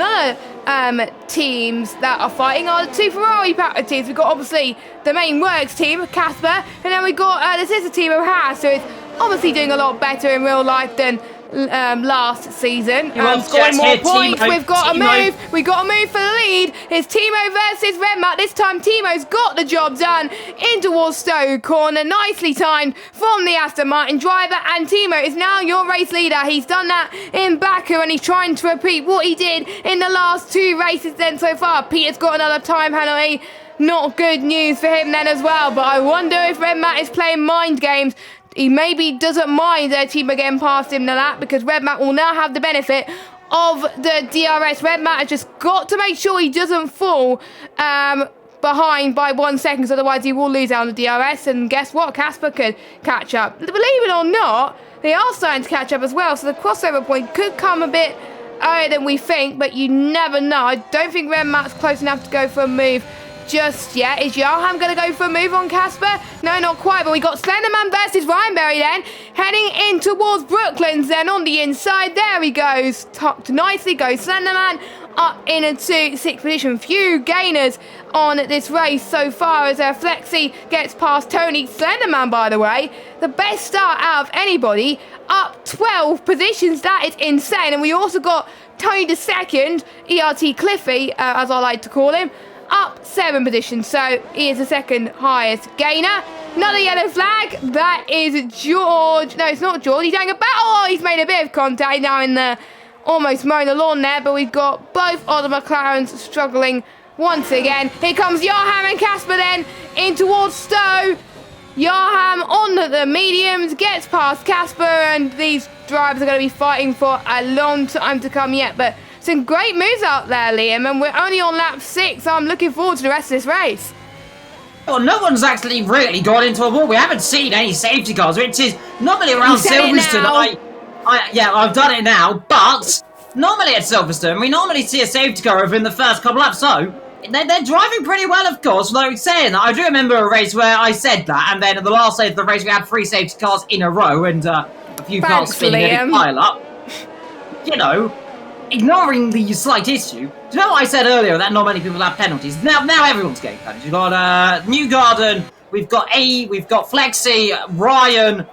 Another teams that are fighting are the two Ferrari powered teams. We've got obviously the main works team, Casper, and then we've got the sister team of Haas, so it's obviously doing a lot better in real life than last season. Scoring more points. We've got a move. We've got a move for the lead. It's Timo versus Redmat. This time Timo's got the job done in towards Stowe corner. Nicely timed from the Aston Martin driver, and Timo is now your race leader. He's done that in Baku, and he's trying to repeat what he did in the last 2 races then so far. Peter's got another time penalty. Not good news for him then as well, but I wonder if Redmat is playing mind games. He maybe doesn't mind their team again past him to that, because Redmat will now have the benefit of the DRS. Redmat has just got to make sure he doesn't fall behind by 1 second, otherwise he will lose out on the DRS, and guess what? Casper could catch up. Believe it or not, they are starting to catch up as well, so the crossover point could come a bit earlier than we think, but you never know. I don't think Redmat's close enough to go for a move just yet. Is Johan going to go for a move on Casper? No, not quite, but we got Slenderman versus Ryan Berry then, heading in towards Brooklands then on the inside. There he goes, tucked nicely, goes Slenderman up into 6th position. Few gainers on this race so far as Flexi gets past Tony. Slenderman, by the way, the best start out of anybody, up 12 positions. That is insane. And we also got Tony the second, ERT Cliffy, as I like to call him, up 7 positions, so he is the second highest gainer. Another yellow flag. That is George. No, it's not George. He's having a battle. Oh, he's made a bit of contact now in the almost mowing the lawn there, but we've got both of the McLarens struggling once again. Here comes Johan and Casper then in towards Stowe. Johan on the mediums gets past Casper, and these drivers are going to be fighting for a long time to come yet, but some great moves out there, Liam, and we're only on lap 6, so I'm looking forward to the rest of this race. Well, no one's actually really got into a wall. We haven't seen any safety cars, which is normally around Silverstone. I've done it now, but normally at Silverstone, we normally see a safety car over in the first couple laps, so they're driving pretty well, of course. Although saying that, I do remember a race where I said that, and then at the last day of the race, we had 3 safety cars in a row, and a few cars spinning in a pile up. You know, ignoring the slight issue. Do you know what I said earlier, that not many people have penalties? Now everyone's getting penalties. We've got Newgarden, we've got Flexi, Ryan,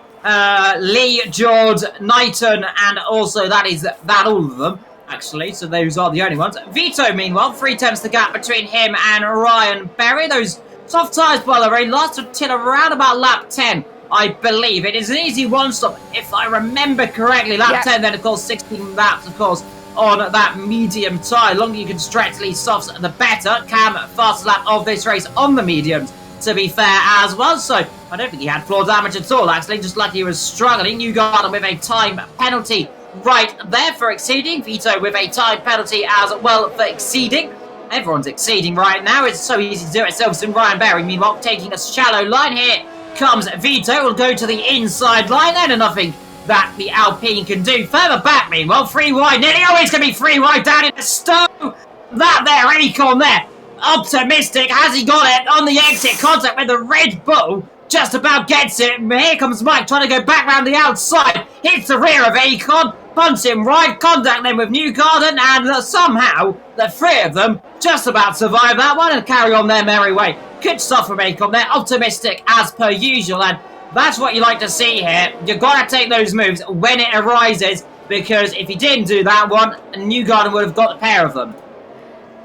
Lee, George, Knighton, and also that all of them, actually. So those are the only ones. Vito, meanwhile, 3/10 the gap between him and Ryan Berry. Those soft tyres, by the way, last until around about lap 10. I believe it is an easy one-stop, if I remember correctly. Lap 10, then, of course, 16 laps, of course, on that medium tyre. The longer you can stretch these softs, the better. Cam, fastest lap of this race on the mediums, to be fair, as well. So, I don't think he had floor damage at all, actually. Just like he was struggling. Newgarden with a time penalty right there for exceeding. Vito with a time penalty as well for exceeding. Everyone's exceeding right now. It's so easy to do it. Silverstone, Ryan Berry, meanwhile, taking a shallow line here. Comes Vito, will go to the inside line, and nothing that the Alpine can do. Further back, meanwhile, 3 wide, nearly, oh, it's going to be 3 wide down in the Stowe. That there, Acon there, optimistic, has he got it on the exit, contact with the Red Bull, just about gets it. Here comes Mike, trying to go back round the outside, hits the rear of Acon, punts him right, contact them with Newgarden, and somehow, the 3 of them just about survive that one and carry on their merry way. Good stuff from Acon there, optimistic as per usual, and that's what you like to see here. You've got to take those moves when it arises, because if he didn't do that one, Newgarden would have got a pair of them.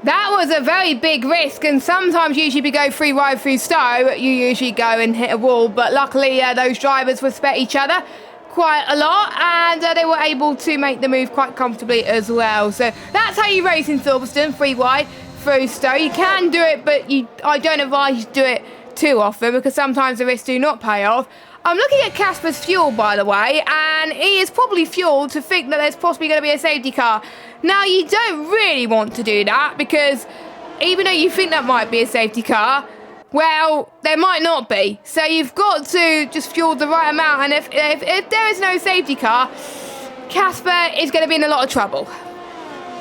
That was a very big risk, and sometimes usually if you go 3 wide through Stowe, you usually go and hit a wall, but luckily those drivers respect each other quite a lot, and they were able to make the move quite comfortably as well. So that's how you race in Silverstone, 3 wide through Stowe. You can do it, but I don't advise you to do it too often, because sometimes the risks do not pay off. I'm looking at Casper's fuel, by the way, and he is probably fueled to think that there's possibly going to be a safety car. Now, you don't really want to do that, because even though you think that might be a safety car, well, there might not be. So you've got to just fuel the right amount, and if there is no safety car, Casper is going to be in a lot of trouble.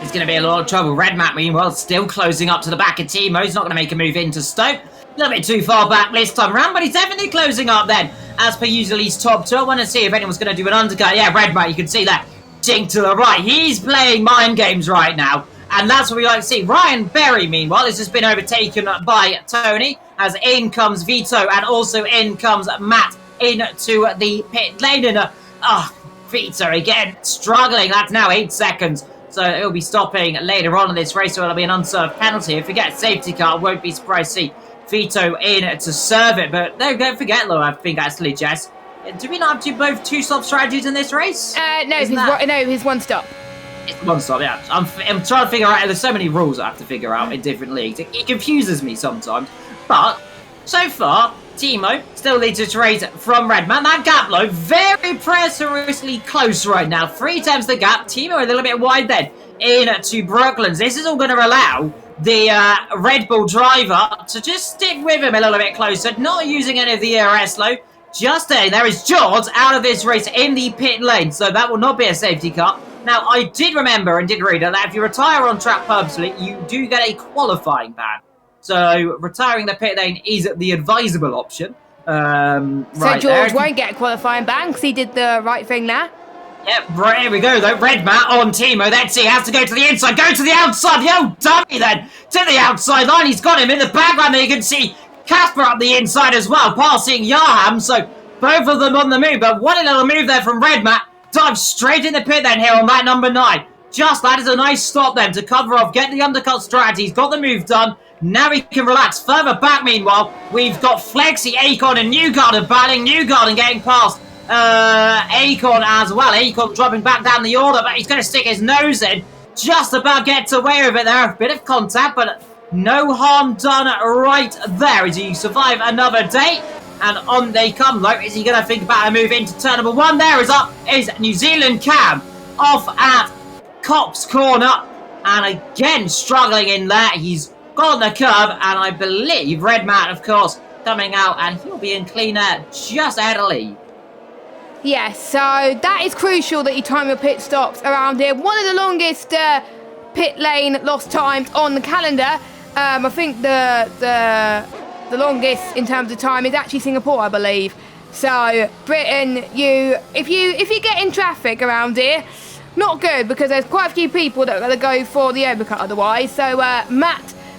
He's going to be in a lot of trouble. Redmat, meanwhile, still closing up to the back of Timo. He's not going to make a move into Stoke. A little bit too far back this time around, but he's definitely closing up then. As per usual, he's top 2. I want to see if anyone's going to do an undercut. Yeah, Redmat, you can see that. Jink to the right. He's playing mind games right now. And that's what we like to see. Ryan Berry, meanwhile, has just been overtaken by Tony. As in comes Vito, and also in comes Matt into the pit lane. And Vito again struggling. That's now 8 seconds. So it'll be stopping later on in this race, so it'll be an unserved penalty. If we get safety car, won't be surprised to see Vito in to serve it. But no, don't forget, though, I think actually, Jess, do we not have both 2-stop strategies in this race? No, he's 1 stop. It's 1 stop, yeah. I'm trying to figure out, there's so many rules I have to figure out in different leagues. It confuses me sometimes. But, so far, Timo still leads this race from Redman. That gap, though, very precariously close right now. 3 times the gap. Timo a little bit wide then into Brooklands. This is all going to allow the Red Bull driver to just stick with him a little bit closer. Not using any of the ERS, though. Just there is George out of this race in the pit lane. So that will not be a safety car. Now, I did remember and did read that if you retire on track purposely, you do get a qualifying ban. So retiring the pit lane is the advisable option. So George won't get a qualifying ban because he did the right thing there. Yep, right, here we go though. Red Matt on Timo. Let's see, has to go to the inside. Go to the outside. The old dummy then. To the outside line. He's got him in the background there. You can see Casper up the inside as well. Passing Yaham. So both of them on the move. But what a little move there from Red Matt. Dives straight in the pit then here on that number 9. Just that is a nice stop then to cover off. Get the undercut strategy. He's got the move done. Now he can relax. Further back, meanwhile, we've got Flexi, Akon, and Newgarden battling. Newgarden getting past Akon as well. Akon dropping back down the order, but he's going to stick his nose in. Just about gets away with it there. A bit of contact, but no harm done right there as he survive another day. And on they come, though. Is he going to think about a move into turn number 1? There is up is New Zealand Cam off at Cop's corner. And again, struggling in there. He's got the curb, and I believe Red Matt, of course, coming out, and he'll be in clean air just ahead of lead. Yes, so that is crucial that you time your pit stops around here. One of the longest pit lane lost times on the calendar. I think the longest in terms of time is actually Singapore, I believe. So Britain, if you get in traffic around here, not good because there's quite a few people that are going to go for the overcut otherwise. So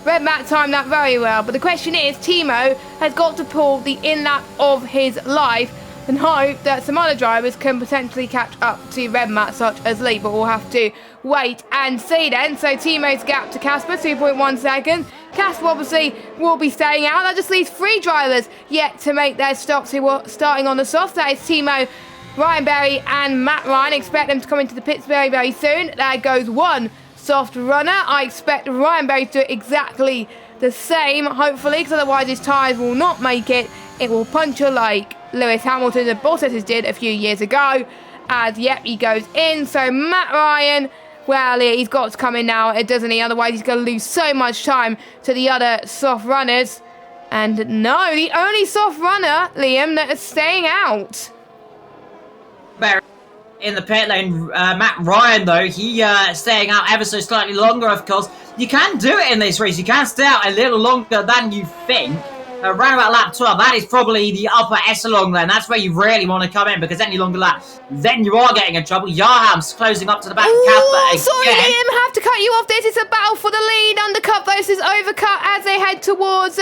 Red Matt timed that very well. But the question is, Timo has got to pull the in-lap of his life and hope that some other drivers can potentially catch up to Red Matt, such as Lee. But we'll have to wait and see then. So Timo's gap to Casper, 2.1 seconds. Casper obviously will be staying out. That just leaves 3 drivers yet to make their stops who are starting on the soft. That is Timo, Ryan Berry and Matt Ryan. Expect them to come into the pits very, very soon. There goes 1 soft runner. I expect Ryan Berry to do exactly the same, hopefully, because otherwise his tyres will not make it. It will puncture like Lewis Hamilton and Bottas did a few years ago. As, yep, he goes in. So Matt Ryan, well, he's got to come in now, doesn't he? Otherwise he's going to lose so much time to the other soft runners. And no, the only soft runner, Liam, that is staying out. Berry in the pit lane. Matt Ryan, though, he staying out ever so slightly longer, of course. You can do it in this race. You can stay out a little longer than you think. Around about lap 12, that is probably the upper echelon then. That's where you really want to come in, because any longer lap, then you are getting in trouble. Yarham's closing up to the back of Casper again. Sorry, Liam, have to cut you off. This is a battle for the lead. Undercut versus overcut as they head towards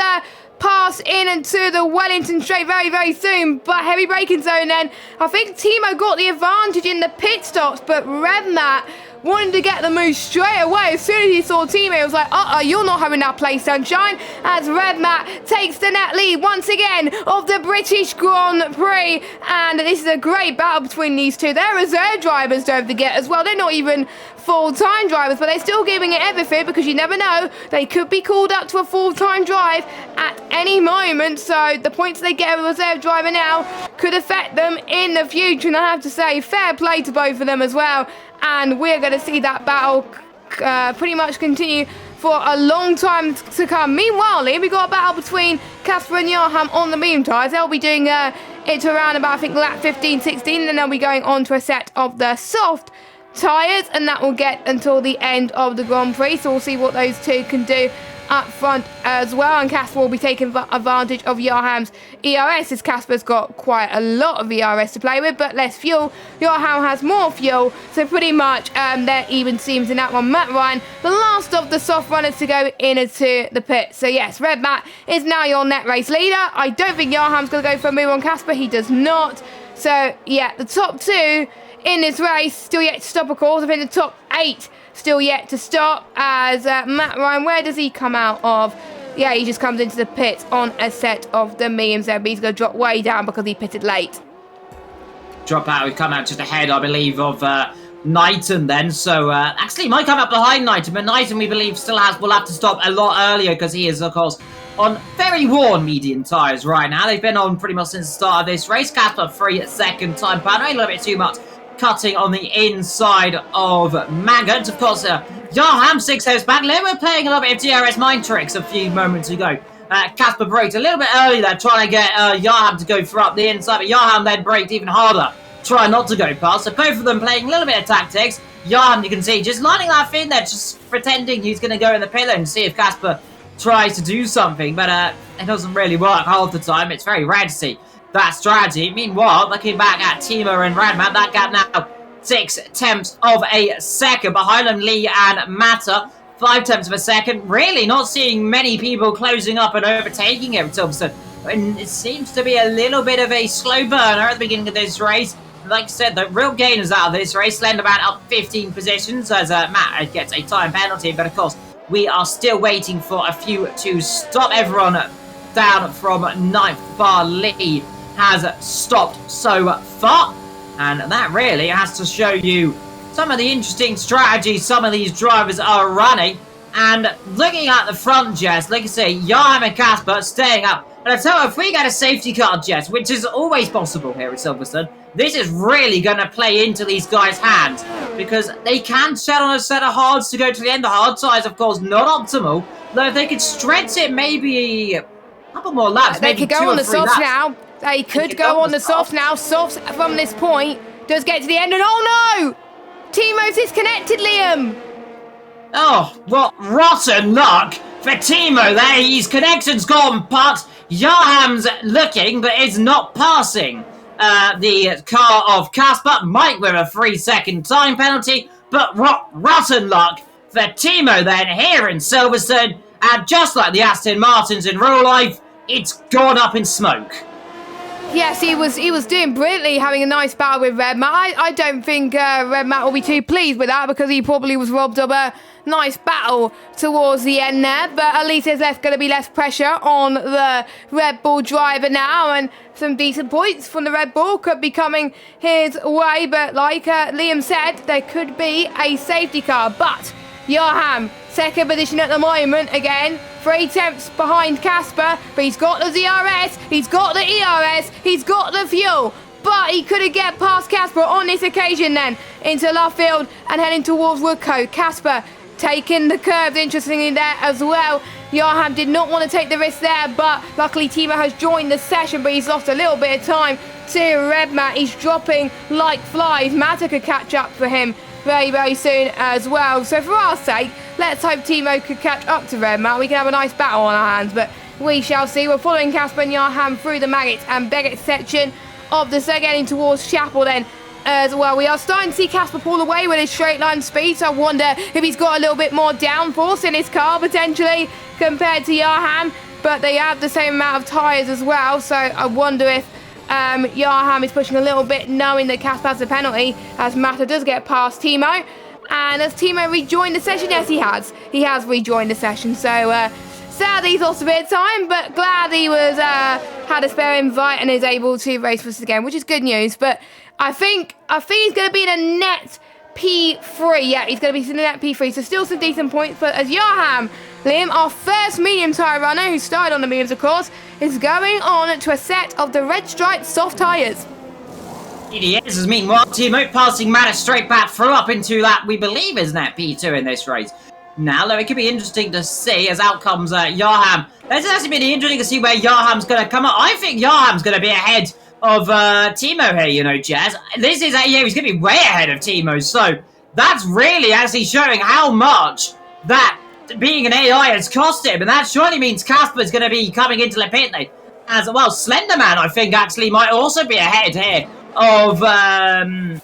pass in and to the Wellington straight very, very soon. But heavy braking zone then. I think Timo got the advantage in the pit stops, but Red Matt wanted to get the move straight away. As soon as he saw Timo, he was like, you're not having that play, sunshine. As Red Matt takes the net lead once again of the British Grand Prix. And this is a great battle between these two. They're reserve drivers, don't forget, as well. They're not even full-time drivers, but they're still giving it everything, because you never know, they could be called up to a full-time drive at any moment. So the points they get as a reserve driver now could affect them in the future. And I have to say, fair play to both of them as well. And we're going to see that battle pretty much continue for a long time to come. Meanwhile, Liam, we've got a battle between Casper and Yarham on the medium tyres. They'll be doing it to around about, I think, lap 15, 16, and then they'll be going on to a set of the soft tyres, and that will get until the end of the Grand Prix. So we'll see what those two can do up front as well, and Casper will be taking advantage of Joham's ERS, as Casper's got quite a lot of ERS to play with, but less fuel. Johan has more fuel, so pretty much they're even teams in that one. Matt Ryan, the last of the soft runners to go into the pit. So yes, Red Matt is now your net race leader. I don't think Johan's going to go for a move on Casper. He does not. So yeah, the top 2 in this race still yet to stop, of course. I think the top 8 still yet to stop, as Matt Ryan, where does he come out of? Yeah, he just comes into the pit on a set of the mediums there, but he's going to drop way down because he pitted late. Drop out, we've come out just ahead, I believe, of Knighton then. So, actually, he might come up behind Knighton, but Knighton, we believe, will have to stop a lot earlier because he is, of course, on very worn medium tyres right now. They've been on pretty much since the start of this race. Casper, 3-second time penalty, a little bit too much cutting on the inside of Maggot. Of course, Johan 6 hours back. They were playing a little bit of DRS mind tricks a few moments ago. Casper braked a little bit early there, trying to get Johan to go through up the inside, but Johan then braked even harder, trying not to go past. So both of them playing a little bit of tactics. Johan, you can see, just lining that in there, just pretending he's going to go in the pillar and see if Casper tries to do something, but it doesn't really work half the time. It's very rare to see that strategy. Meanwhile, looking back at Timo and Radman, that gap now 6/10 of a second. Behind them, Lee and Matter, 5/10 of a second. Really not seeing many people closing up and overtaking every so and it seems to be a little bit of a slow burner at the beginning of this race. Like I said, the real gainers out of this race, Slenderman up 15 positions as Matt gets a time penalty, but of course, we are still waiting for a few to stop. Everyone down from 9th bar Lee has stopped so far, and that really has to show you some of the interesting strategies some of these drivers are running. And looking at the front, Jess, like I say, Johan and Casper staying up. And I tell you, if we get a safety car, Jess, which is always possible here at Silverstone, this is really going to play into these guys' hands, because they can set on a set of hards to go to the end. The hard size, of course, not optimal, though if they could stretch it maybe a couple more laps, they maybe could go on the softs now. They could go on the softs now. Softs from this point does get to the end, and oh no! Timo's disconnected, Liam! Oh, what rotten luck for Timo there. His connection's gone, but Johan's looking, but is not passing the car of Casper. Mike with a 3-second time penalty, but rotten luck for Timo then here in Silverstone. And just like the Aston Martins in real life, it's gone up in smoke. Yes, he was doing brilliantly, having a nice battle with Red Matt. I don't think Red Matt will be too pleased with that, because he probably was robbed of a nice battle towards the end there. But at least there's going to be less pressure on the Red Bull driver now, and some decent points from the Red Bull could be coming his way. But like Liam said, there could be a safety car. But Johan, second position at the moment again. 3/10 behind Casper, but he's got the DRS, he's got the ERS, he's got the fuel, but he couldn't get past Casper on this occasion then, into left field and heading towards Woodcote. Casper taking the curves, interestingly, there as well. Johan did not want to take the risk there, but luckily Timo has joined the session, but he's lost a little bit of time to Red Matt. He's dropping like flies. Matter could catch up for him very, very soon as well. So for our sake, let's hope Timo could catch up to Red Matt. We can have a nice battle on our hands, but we shall see. We're following Casper and Johan through the Maggot and Beggett section of the circuit, getting towards Chapel then as well. We are starting to see Casper pull away with his straight line speed, so I wonder if he's got a little bit more downforce in his car potentially compared to Johan, but they have the same amount of tyres as well, so I wonder if Johan is pushing a little bit, knowing that Casper has a penalty, as Matter does get past Timo. And as Timo rejoined the session, yes, he has rejoined the session. So sadly he's lost a bit of time, but glad he was had a spare invite and is able to race for us again, which is good news. But I think he's going to be in a net P3. Yeah, he's going to be in a net P3, so still some decent points. But as Johan, Liam, our first medium tyre runner, who started on the mediums, of course, is going on to a set of the red striped soft tyres. It is, meanwhile, Timo passing Matter straight back through up into that we believe is net P2 in this race. Now, though, it could be interesting to see as out comes Johan. It's actually been interesting to see where Johan's going to come up. I think Johan's going to be ahead of Timo here, you know, Jazz. This is, yeah, he's going to be way ahead of Timo. So that's really actually showing how much that being an AI has cost him, and that surely means Casper's going to be coming into the pit lane. As well, Slenderman, I think, actually might also be ahead here of... yeah,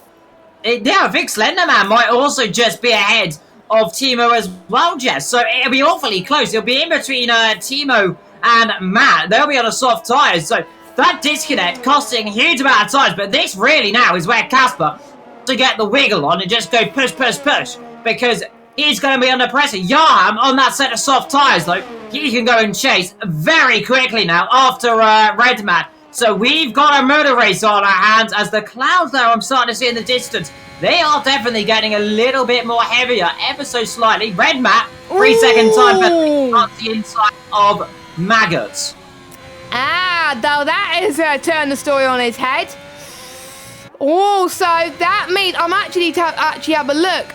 I think Slenderman might also just be ahead of Timo as well, Jess. So it'll be awfully close. It'll be in between Timo and Matt. They'll be on a soft tyres. So that disconnect costing a huge amount of time. But this really now is where Casper to get the wiggle on and just go push, push, push. Because he's going to be under pressure. Yaham on that set of soft tyres, though. He can go and chase very quickly now after Red Matt. So we've got a murder race on our hands as the clouds there I'm starting to see in the distance. They are definitely getting a little bit more heavier, ever so slightly. Red Matt, 3 second time, but on the inside of Maggots. Ah, though that is turned the story on its head. Oh, so that means I'm actually have a look,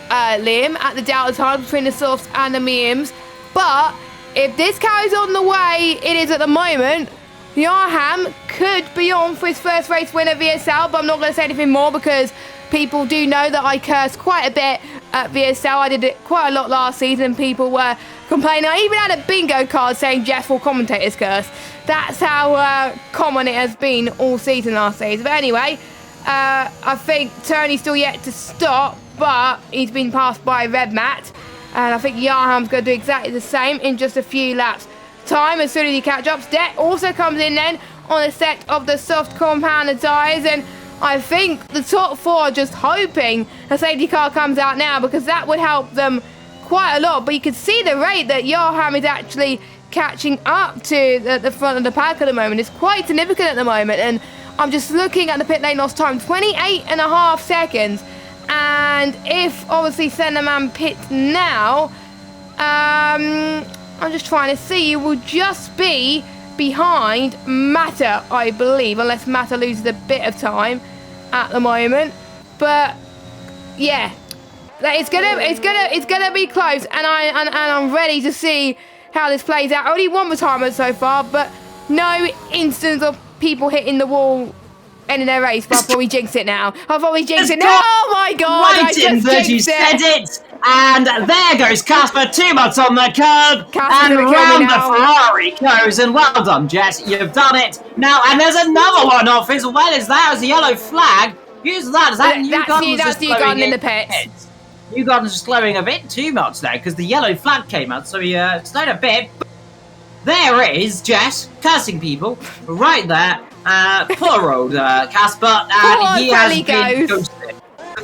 Liam, at the delta time between the softs and the mediums. But if this carries on the way it is at the moment, Yarham could be on for his first race win at VSL, but I'm not going to say anything more because people do know that I curse quite a bit at VSL. I did it quite a lot last season. People were complaining. I even had a bingo card saying Jeff will commentate his curse. That's how common it has been all season last season. But anyway, I think Tony's still yet to stop, but he's been passed by Red Matt. And I think Yarham's going to do exactly the same in just a few laps time as soon as he catch up. Stet also comes in then on a set of the soft compounded tyres, and I think the top four are just hoping a safety car comes out now because that would help them quite a lot. But you can see the rate that Yarham is actually catching up to the front of the pack at the moment. It's quite significant at the moment, and I'm just looking at the pit lane lost time, 28.5 seconds. And if obviously Senderman pits now, I'm just trying to see, you will just be behind Matter, I believe, unless Matter loses a bit of time at the moment. But yeah, it's gonna be close, and I'm ready to see how this plays out. Only one retirement so far, but no instance of people hitting the wall ending their race. But I'll probably jinx it now. I'll probably jinx it now. Oh my god! Right, I just you said it. And there goes Casper, 2 months on the curb, and round the Ferrari goes, and well done, Jess, you've done it. Now, and there's another one off as well as that, as a yellow flag. Who's that? Is that that's you Garden in the pits. You Garden's just slowing a bit too much there, because the yellow flag came out, so he slowed a bit. There is Jess, cursing people, right there. Poor old Casper, and he has been ghosted.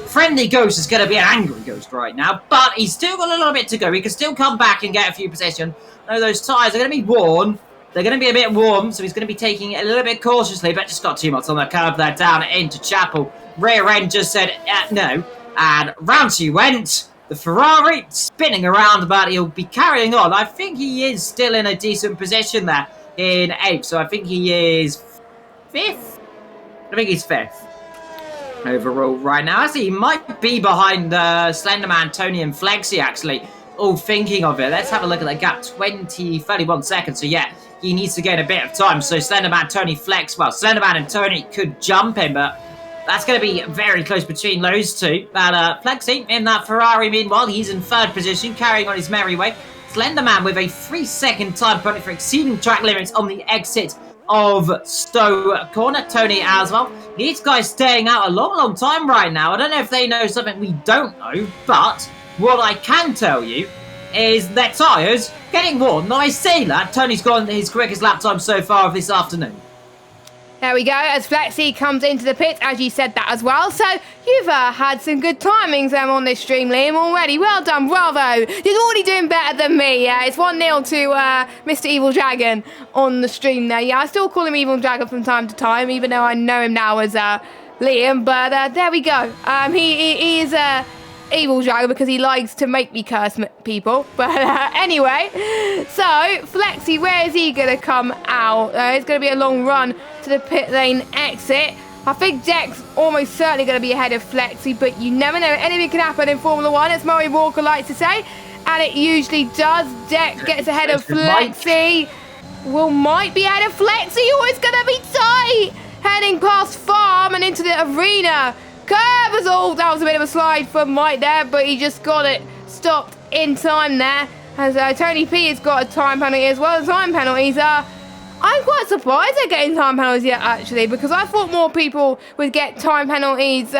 Friendly Ghost is going to be an angry Ghost right now, but he's still got a little bit to go. He can still come back and get a few position. No, those tyres are going to be worn. They're going to be a bit warm, so he's going to be taking it a little bit cautiously, but just got 2 months on the curb there down into Chapel. Rear end just said no, and round she went. The Ferrari spinning around, but he'll be carrying on. I think he is still in a decent position there in 8th, so I think he is 5th. I think he's 5th. Overall right now. Actually, he might be behind Slenderman, Tony and Flexi, actually. All thinking of it. Let's have a look at that gap. 31 seconds. So yeah, he needs to get a bit of time. So Slenderman, Tony, Flex. Well, Slenderman and Tony could jump him, but that's going to be very close between those two. But Flexi in that Ferrari, meanwhile, he's in 3rd position, carrying on his merry way. Slenderman with a 3-second time penalty for exceeding track limits on the exit of Stowe Corner. Tony as well. These guys staying out a long time right now. I don't know if they know something we don't know, but what I can tell you is their tyres getting worn. Now I say that, Tony's gone his quickest lap time so far of this afternoon. There we go, as Flexi comes into the pit, as you said that as well. So you've had some good timings on this stream, Liam, already. Well done, bravo. You're already doing better than me. Yeah, it's 1-0 to Mr. Evil Dragon on the stream there. Yeah, I still call him Evil Dragon from time to time, even though I know him now as Liam. But there we go. He is Evil Dragon because he likes to make me curse people. But anyway, so Flexi, where is he going to come out? It's going to be a long run to the pit lane exit. I think Deck's almost certainly going to be ahead of Flexi, but you never know. Anything can happen in Formula 1, as Murray Walker likes to say, and it usually does. Deck gets ahead of Flexi. Might be ahead of Flexi. Oh, it's going to be tight. Heading past Farm and into the arena. Curve is all. That was a bit of a slide from Mike there, but he just got it stopped in time there. As Tony P has got a time penalty as well. Time penalties are... I'm quite surprised they're getting time penalties yet, actually, because I thought more people would get time penalties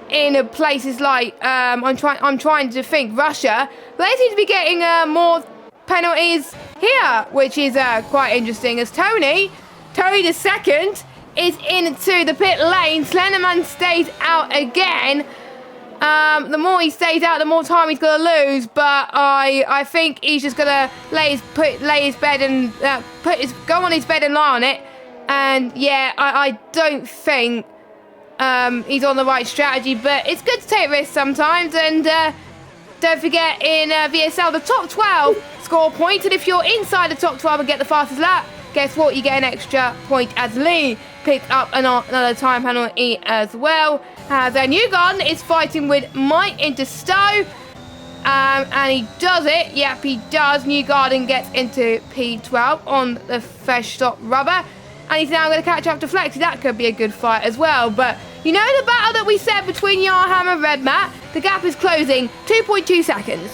in places like, I'm trying to think, Russia. But they seem to be getting more penalties here, which is quite interesting, as Tony the second, is into the pit lane. Slenderman stays out again. The more he stays out, the more time he's going to lose. But I think he's just going to lay his bed and go on his bed and lie on it. And yeah, I don't think he's on the right strategy. But it's good to take risks sometimes. And don't forget, in VSL, the top 12 score points. And if you're inside the top 12 and get the fastest lap, guess what? You get an extra point as Lee picked up another time penalty as well. As Newgarden is fighting with Mike into Stowe. And he does it. Yep, he does. Newgarden gets into P12 on the fresh stop rubber. And he's now going to catch up to Flexi. That could be a good fight as well. But you know the battle that we said between Yarham and Red Matt? The gap is closing. 2.2 seconds.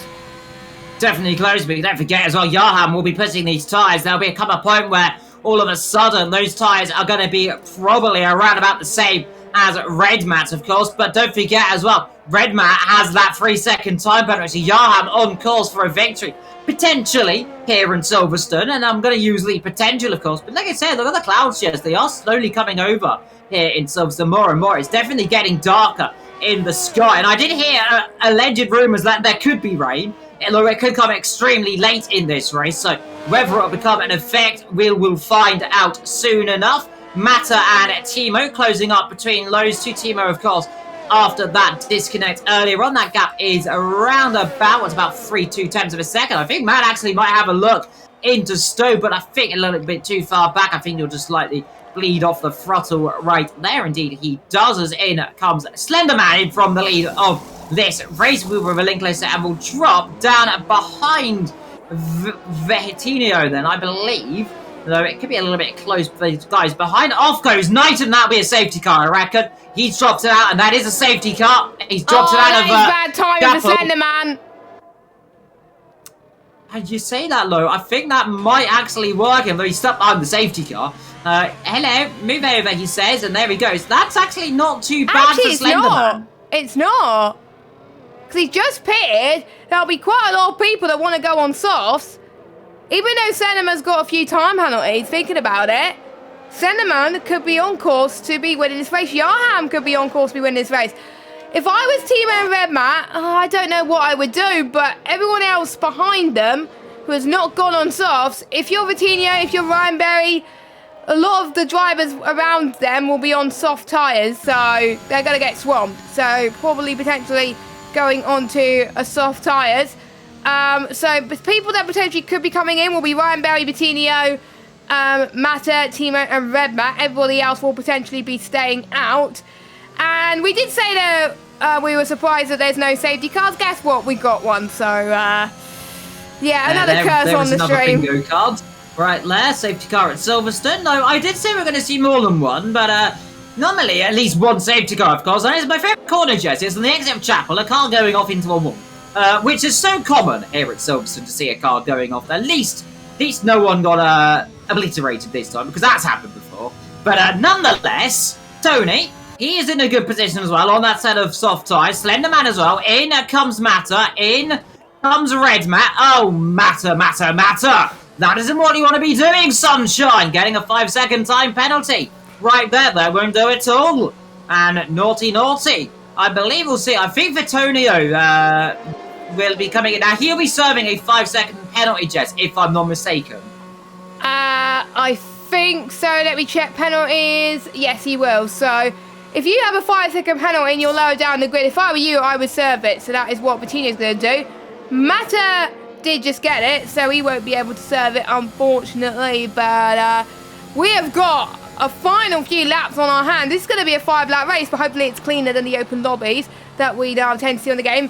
Definitely close, but don't forget as well, Yarham will be pushing these tyres. There'll be a point where all of a sudden those tyres are going to be probably around about the same as Red Matt, of course. But don't forget as well, Red Matt has that 3-second time penalty. Yarham on course for a victory, potentially here in Silverstone. And I'm going to use the potential, of course. But like I said, look at the clouds, yes, they are slowly coming over here in Silverstone more and more. It's definitely getting darker in the sky. And I did hear alleged rumours that there could be rain. It could come extremely late in this race, so whether it'll become an effect, we'll find out soon enough. Mata and Timo closing up between those two. Timo, of course, after that disconnect earlier on, that gap is around about 3/2 of a second. I think Matt actually might have a look into Stowe, but I think a little bit too far back. I think he'll just slightly bleed off the throttle right there. Indeed, he does, as in comes Slenderman in from the lead of this race. We will relinquish and will drop down behind Vegetinio then, I believe. Though it could be a little bit close for these guys behind. Off goes Knight, and that'll be a safety car, I reckon. He's dropped it out, and that is a safety car. He's dropped it out of bad timing for Slenderman. How did you say that, Lo? I think that might actually work, though he's stuck behind the safety car. Hello, move over, he says, and there he goes. That's actually not too bad for Slenderman. It's not. Because he's just pitted. There'll be quite a lot of people that want to go on softs. Even though Slenderman's got a few time penalties, thinking about it, Slenderman could be on course to be winning this race. Yarham could be on course to be winning this race. If I was Timo and Red Matt, I don't know what I would do, but everyone else behind them who has not gone on softs, if you're Vitinho, if you're Ryan Berry, a lot of the drivers around them will be on soft tyres, so they're going to get swamped. So probably potentially going onto a soft tyres. So people that potentially could be coming in will be Ryan Berry, Vitinho, Mata, Timo and Red Matt. Everybody else will potentially be staying out. And we did say that we were surprised that there's no safety cars. Guess what? We got one. So, yeah, another curse on the stream. Bingo card. Right there, safety car at Silverstone. No, I did say we're going to see more than one, but normally at least one safety car, of course. And it's my favourite corner, Jess. It's on the exit of Chapel, a car going off into a wall. Which is so common here at Silverstone to see a car going off. At least no one got obliterated this time, because that's happened before. But nonetheless, Tony, he is in a good position as well on that set of soft tyres. Slenderman as well. In comes Mata. In comes Red Matt. Oh, Mata. That isn't what you want to be doing, sunshine. Getting a 5-second time penalty. Right there, that won't do it all. And naughty. I believe we'll see. I think Vitonio will be coming in. Now, he'll be serving a 5-second penalty, Jess, if I'm not mistaken. I think so. Let me check penalties. Yes, he will. So, if you have a 5-second penalty and you're lower down the grid, if I were you, I would serve it. So that is what Vitinho's going to do. Mata did just get it, so he won't be able to serve it, unfortunately. But we have got a final few laps on our hands. This is going to be a 5-lap race, but hopefully it's cleaner than the open lobbies that we tend to see on the game.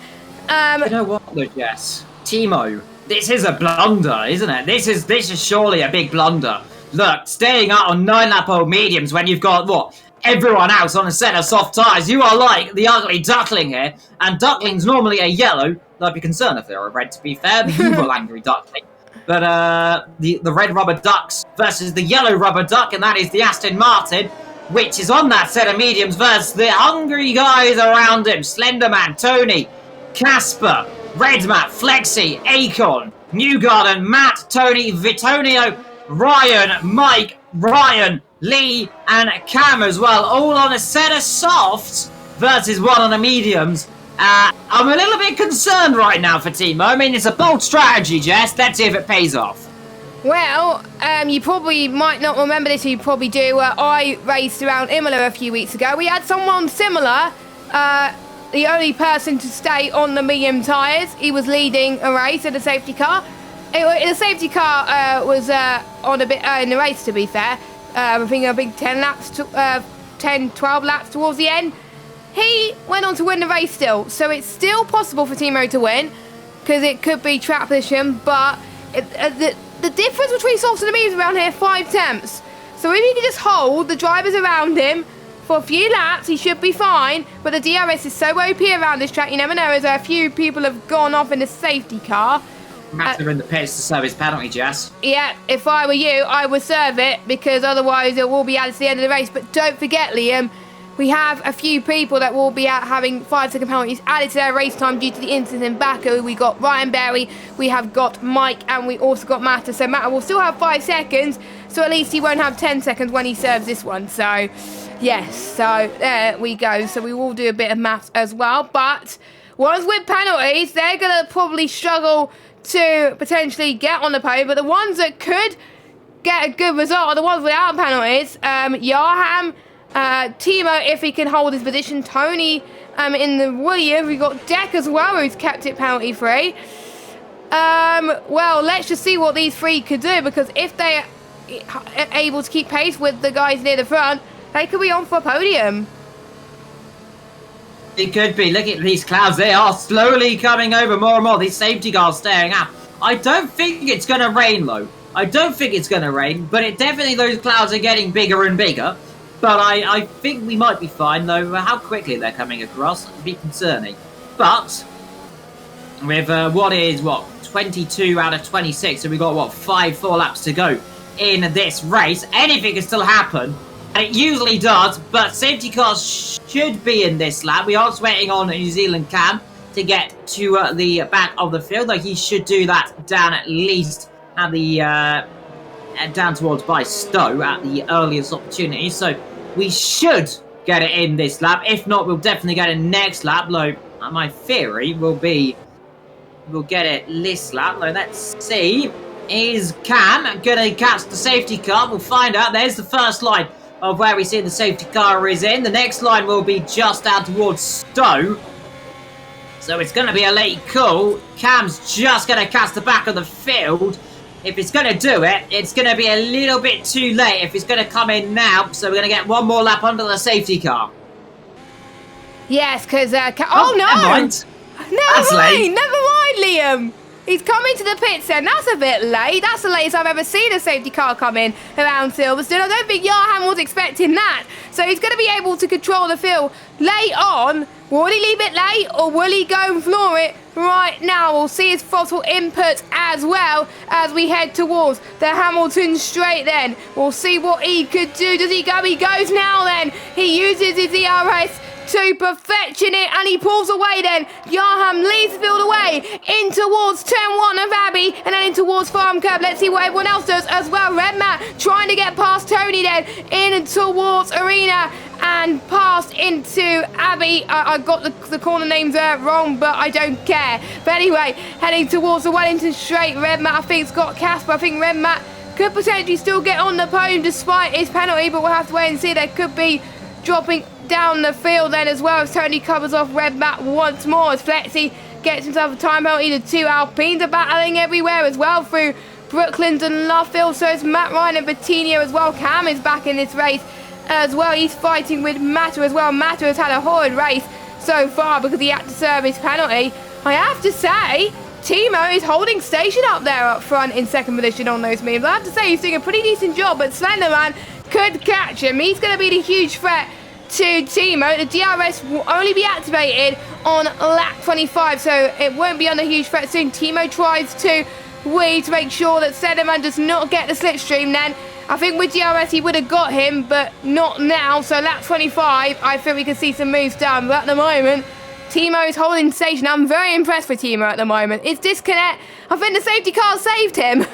You know what, though, Jess? Timo, this is a blunder, isn't it? This is surely a big blunder. Look, staying out on 9-lap-old mediums when you've got, what, everyone else on a set of soft tyres. You are like the ugly duckling here, and duckling's normally a yellow I'd be concerned if they were red, to be fair. The evil angry duckling. But the red rubber ducks versus the yellow rubber duck, and that is the Aston Martin, which is on that set of mediums versus the hungry guys around him. Slenderman, Tony, Casper, Redmat, Flexi, Acorn, Newgarden, Matt, Tony, Vitonio, Ryan, Mike, Ryan, Lee, and Cam as well, all on a set of softs versus one on the mediums. I'm a little bit concerned right now for Timo. I mean, it's a bold strategy, Jess. Let's see if it pays off. Well, you probably might not remember this, you probably do. I raced around Imola a few weeks ago. We had someone similar, the only person to stay on the medium tyres. He was leading a race in a safety car. The safety car was on a bit in the race, to be fair. I think 10 laps, 12 laps towards the end. He went on to win the race still, so it's still possible for Timo to win, because it could be track position, but the difference between softs and the mediums around here, 5 tenths. So if he can just hold the drivers around him for a few laps, he should be fine, but the DRS is so OP around this track, you never know, as a few people have gone off in the safety car. Matter in the pits to serve his penalty, Jess. Yeah, if I were you, I would serve it, because otherwise it will be added to the end of the race. But don't forget, Liam, we have a few people that will be out having 5-second penalties added to their race time due to the incident in Baku. We got Ryan Berry, we have got Mike, and we also got Matta. So Matta will still have 5 seconds, so at least he won't have 10 seconds when he serves this one. So, yes, so there we go. So we will do a bit of maths as well. But ones with penalties, they're going to probably struggle to potentially get on the podium. But the ones that could get a good result are the ones without penalties. Yarham, Timo, if he can hold his position. Tony in the Williams. We've got Deck as well, who's kept it penalty free. Well, let's just see what these three could do, because if they are able to keep pace with the guys near the front, they could be on for a podium. It could be. Look at these clouds. They are slowly coming over more and more. These safety cars staring out. I don't think it's going to rain, though. I don't think it's going to rain, but it definitely, those clouds are getting bigger and bigger. But I think we might be fine, though. How quickly they're coming across would be concerning. But with what is 22 out of 26, so we've got 4 laps to go in this race. Anything can still happen, and it usually does. But safety cars should be in this lap. We are just waiting on New Zealand Cam to get to the back of the field. Like, he should do that down at least at the down towards by Stowe at the earliest opportunity. So we should get it in this lap. If not, we'll definitely get it next lap. Though my theory will be we'll get it this lap. Though let's see. Is Cam gonna catch the safety car? We'll find out. There's the first line of where we see the safety car is in. The next line will be just down towards Stowe. So it's going to be a late call. Cam's just going to catch the back of the field. If it's going to do it, it's going to be a little bit too late if it's going to come in now. So we're going to get one more lap under the safety car. Yes, because... oh, no! Never mind. Never mind, Liam. He's coming to the pits then. That's a bit late. That's the latest I've ever seen a safety car come in around Silverstone. I don't think Yarham was expecting that. So he's going to be able to control the field late on. Will he leave it late, or will he go and floor it right now? We'll see his throttle input as well as we head towards the Hamilton straight then. We'll see what he could do. Does he go? He goes now then. He uses his ERS to perfection it, and he pulls away then. Yarham leads the field away in towards turn 1 of Abbey, and then in towards Farm Curb. Let's see what everyone else does as well. Red Matt trying to get past Tony then, in towards Arena, and past into Abbey. I got the corner names wrong, but I don't care. But anyway, heading towards the Wellington straight. Red Matt, I think, has got Casper. I think Red Matt could potentially still get on the podium despite his penalty, but we'll have to wait and see. There could be dropping down the field then as well as Tony covers off Red Matt once more as Flexi gets himself a time penalty. The two Alpines are battling everywhere as well through Brooklands and Lovefield. So it's Matt Ryan and Bettina as well. Cam is back in this race as well. He's fighting with Matta as well. Matta has had a horrid race so far because he had to serve his penalty. I have to say, Timo is holding station up there up front in second position on those memes. I have to say he's doing a pretty decent job, but Slenderman could catch him. He's going to be the huge threat to Timo. The DRS will only be activated on lap 25, so it won't be under huge threat soon. Timo tries to weave to make sure that Slenderman does not get the slipstream then. I think with DRS he would have got him, but not now. So lap 25, I think we could see some moves done. But at the moment, Timo is holding station. I'm very impressed with Timo at the moment. It's disconnect. I think the safety car saved him.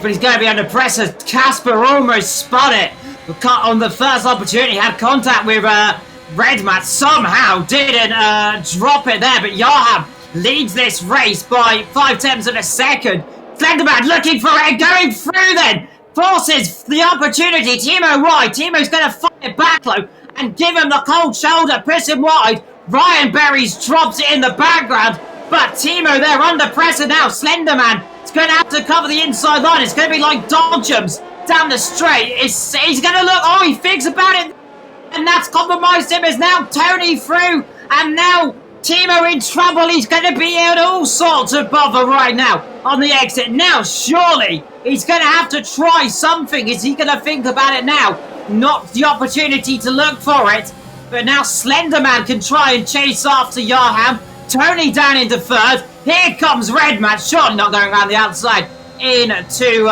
But he's going to be under pressure. Casper almost spun it. Cut on the first opportunity, had contact with Redmat. Somehow didn't drop it there, but Johan leads this race by 0.5 of a second. Slenderman looking for it, going through then. Forces the opportunity. Timo wide. Timo's going to fight it back low and give him the cold shoulder, push him wide. Ryan Berries drops it in the background, but Timo there under pressure now. Slenderman is going to have to cover the inside line. It's going to be like dodgems down the straight. He's going to look, oh, he thinks about it, and that's compromised him. Is now Tony through, and now Timo in trouble. He's going to be out all sorts of bother right now on the exit. Now, surely, he's going to have to try something. Is he going to think about it now? Not the opportunity to look for it. But now Slenderman can try and chase after Johan. Tony down into third. Here comes Redman. Surely not going around the outside. Into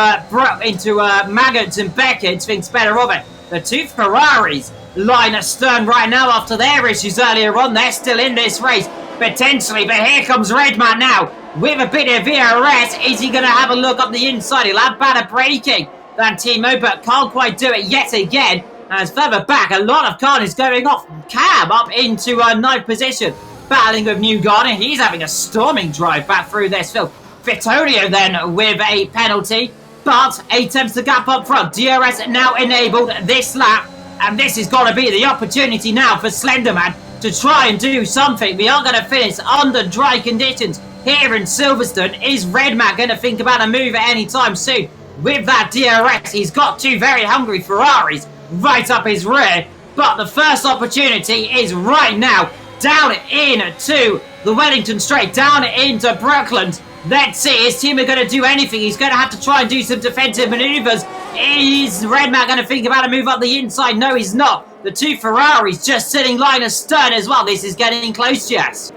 Maggots and Beckett. Thinks better of it. The two Ferraris line astern right now after their issues earlier on. They're still in this race, potentially. But here comes Redman now with a bit of VRS. Is he going to have a look up the inside? He'll have better braking than Timo, but can't quite do it yet again. As further back, a lot of carnage going off. Cab up into ninth position, battling with New Garden. He's having a storming drive back through this field. Vittorio then with a penalty, but 8 attempts to gap up front. DRS now enabled this lap, and this is going to be the opportunity now for Slenderman to try and do something. We are going to finish under dry conditions here in Silverstone. Is Redman going to think about a move at any time soon? With that DRS, he's got two very hungry Ferraris right up his rear, but the first opportunity is right now, down into the Wellington Straight, down into Brooklands. Let's see, is Timo going to do anything? He's going to have to try and do some defensive manoeuvres. Is Redman going to think about a move up the inside? No, he's not. The two Ferraris just sitting line astern as well. This is getting close, yes.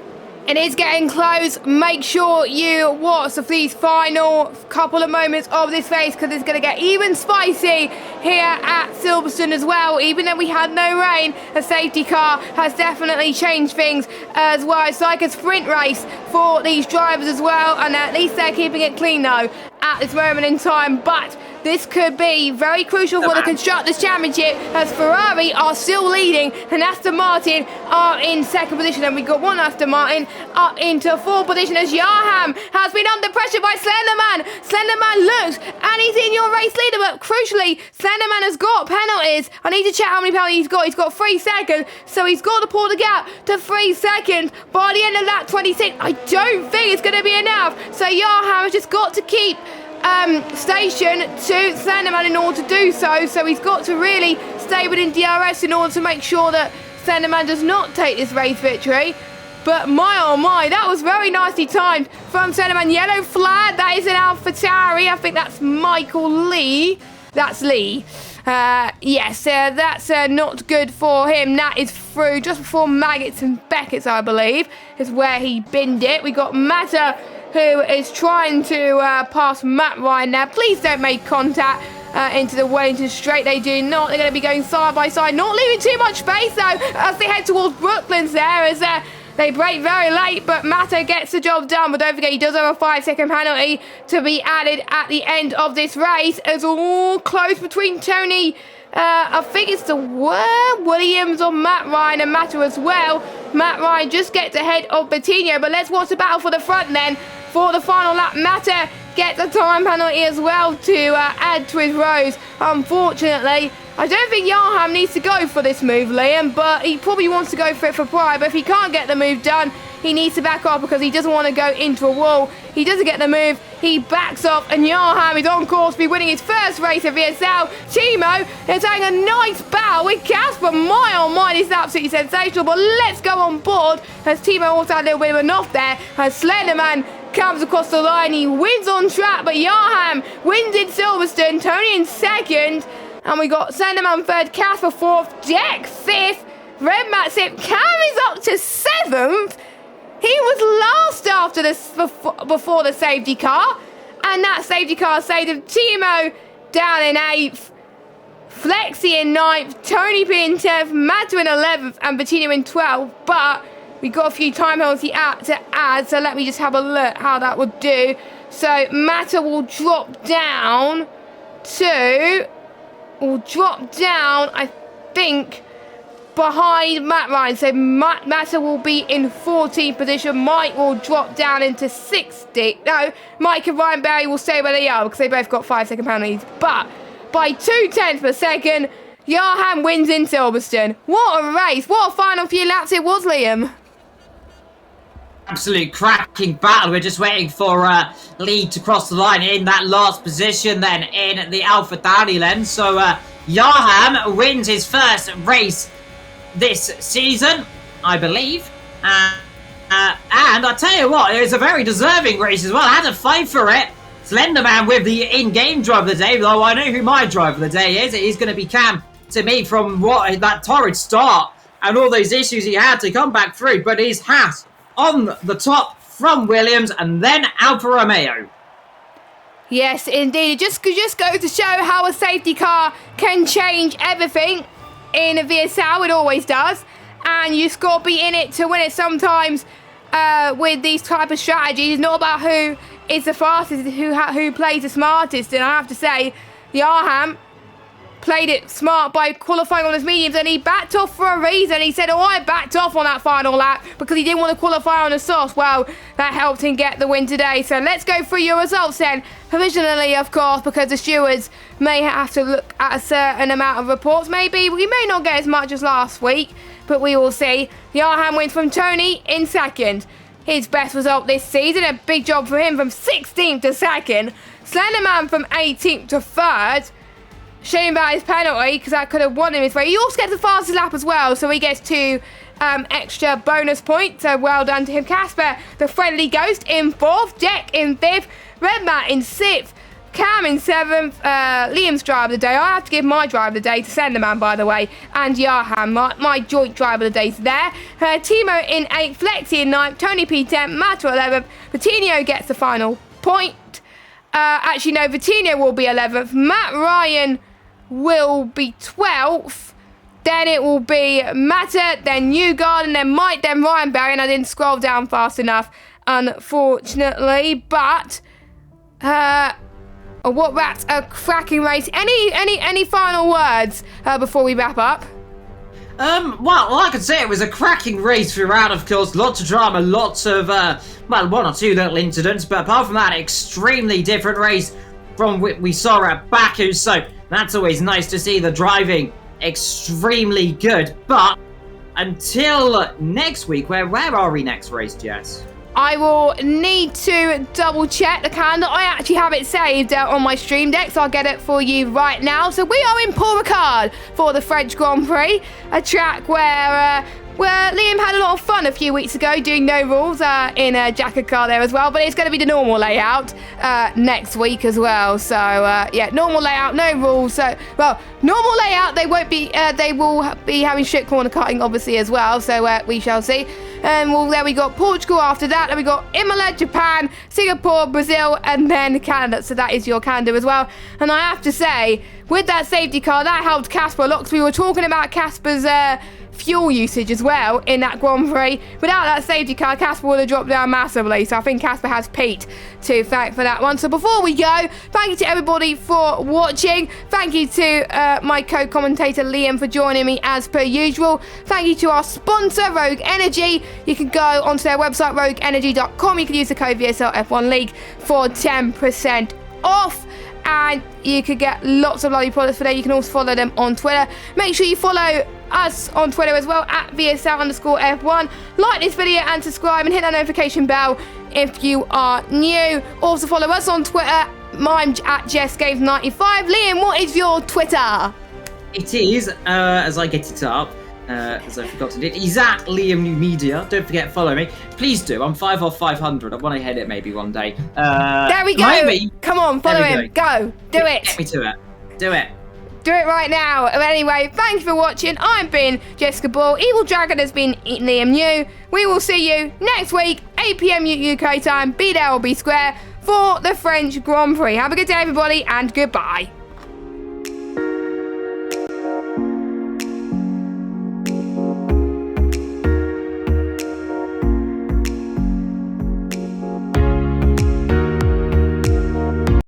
It is getting close. Make sure you watch these final couple of moments of this race, because it's going to get even spicy here at Silverstone as well. Even though we had no rain, a safety car has definitely changed things as well. It's like a sprint race for these drivers as well, and at least they're keeping it clean though at this moment in time. But this could be very crucial for the Constructors' Championship, as Ferrari are still leading and Aston Martin are in second position. And we've got one Aston Martin up into fourth position as Johan has been under pressure by Slenderman. Slenderman looks, and he's in your race leader, but crucially, Slenderman has got penalties. I need to check how many penalties he's got. He's got 3 seconds, so he's got to pull the gap to 3 seconds by the end of lap 26. I don't think it's going to be enough, so Johan has just got to keep station to Slenderman in order to do so. So he's got to really stay within DRS in order to make sure that Slenderman does not take this race victory. But my oh my, that was very nicely timed from Slenderman. Yellow flag, that is an AlphaTauri. I think that's Michael Lee. That's Lee. Yes, that's not good for him. That is through just before Maggots and Beckett's, I believe, is where he binned it. We got Mata, who is trying to pass Matt Ryan now. Please don't make contact into the Wellington Straight. They do not. They're going to be going side by side, not leaving too much space though as they head towards Brooklands there, as they break very late, but Mata gets the job done. But don't forget, he does have a 5-second penalty to be added at the end of this race. It's all close between Tony, I think it's the Williams or Matt Ryan, and Mata as well. Matt Ryan just gets ahead of Bettino, but let's watch the battle for the front then. For the final lap, Mata gets a time penalty as well to add to his rows. Unfortunately, I don't think Johan needs to go for this move, Liam, but he probably wants to go for it for pride. But if he can't get the move done, he needs to back off because he doesn't want to go into a wall. He doesn't get the move, he backs off, and Johan is on course to be winning his first race at VSL. Timo is having a nice battle with Casper. My oh my, this is absolutely sensational. But let's go on board, as Timo also had a little bit of a knock there, as Slenderman comes across the line. He wins on track, but Johan wins in Silverstone. Tony in second. And we got Senderman 3rd, Casper 4th, Jack 5th, Red Matt 6th, Cam is up to 7th. He was last after this before the safety car. And that safety car saved him. Timo down in 8th, Flexi in 9th, Tony P in 10th, Matter in 11th, and Bettina in 12th. But we got a few time penalty to add, so let me just have a look how that would do. So Matter will drop down to... I think, behind Matt Ryan. So Matter will be in 14th position. Mike will drop down into 60. No, Mike and Ryan Berry will stay where they are because they both got 5-second penalties. But by 0.2 per second, Johan wins in Silverstone. What a race. What a final few laps it was, Liam. Absolute cracking battle. We're just waiting for Lee to cross the line in that last position then in the Alpha Tauri lens. So Johan wins his first race this season, I believe. And I tell you what, it was a very deserving race as well. I had to fight for it. Slenderman with the in-game driver of the day, though I know who my driver of the day is. It is going to be Cam to me from that torrid start and all those issues he had to come back through. But his hat on the top from Williams and then Alfa Romeo. Yes, indeed. It just goes to show how a safety car can change everything in a VSL. It always does. And you just got to be in it to win it sometimes with these type of strategies. It's not about who is the fastest, it's who plays the smartest. And I have to say, Johan played it smart by qualifying on his mediums, and he backed off for a reason. He said, I backed off on that final lap because he didn't want to qualify on the softs. Well, that helped him get the win today. So let's go through your results then. Provisionally, of course, because the stewards may have to look at a certain amount of reports. Maybe we may not get as much as last week, but we will see. Johan wins from Tony in 2nd. His best result this season. A big job for him from 16th to 2nd. Slenderman from 18th to 3rd. Shame about his penalty because that could have won him his way. He also gets the fastest lap as well, so he gets 2 extra bonus points. So well done to him. Casper, the friendly ghost, in 4th. Jack in 5th. Red Matt in 6th. Cam in 7th. Liam's driver of the day. I have to give my driver of the day to Senderman, by the way. And Johan, my joint driver of the day is there. Timo in 8th. Flexi in 9th. Tony P 10th. Matter 11th. Vitinho gets the final point. Actually, no, Vitinho will be 11th. Matt Ryan will be 12th. Then it will be Matter, then Newgarden, then Mike, then Ryan Berry, and I didn't scroll down fast enough, unfortunately. But that's a cracking race. Any final words before we wrap up? Well, like I say, it was a cracking race throughout, of course. Lots of drama, lots of, one or two little incidents. But apart from that, extremely different race from what we saw at Baku. So that's always nice to see the driving extremely good. But until next week, where are we next race, Jess? I will need to double check the calendar. I actually have it saved on my stream deck, so I'll get it for you right now. So we are in Paul Ricard for the French Grand Prix, a track where Liam had a lot of fun a few weeks ago doing no rules in a Jacket car there as well. But it's going to be the normal layout next week as well. So yeah, normal layout, no rules. So normal layout. They won't be. They will be having strict corner cutting obviously as well. So we shall see. And there we got Portugal after that. Then we got Imola, Japan, Singapore, Brazil, and then Canada. So that is your calendar as well. And I have to say, with that safety car, that helped Casper a lot because we were talking about Casper's fuel usage as well in that Grand Prix. Without that safety car, Casper would have dropped down massively. So I think Casper has Pete to thank for that one. So before we go, thank you to everybody for watching. Thank you to my co-commentator Liam for joining me as per usual. Thank you to our sponsor Rogue Energy. You can go onto their website rogueenergy.com. You can use the code VSL F1 League for 10% off. And you could get lots of lovely products for there. You can also follow them on Twitter. Make sure you follow us on Twitter as well, at VSL_F1. Like this video and subscribe and hit that notification bell if you are new. Also follow us on Twitter. I'm at JessGames95. Liam, what is your Twitter? It is, as I get it up, as I forgot to do it, he's at Liam New Media. Don't forget, follow me. Please do. I'm 5 off 500. I want to hit it maybe one day. There we go. Maybe. Come on, follow him. Go. Do it. Get me to it. Do it. Do it right now. Anyway, thanks for watching. I've been Jessica Ball. Evil Dragon has been Liam New. We will see you next week, 8 PM UK time. Be there or be square for the French Grand Prix. Have a good day, everybody, and goodbye.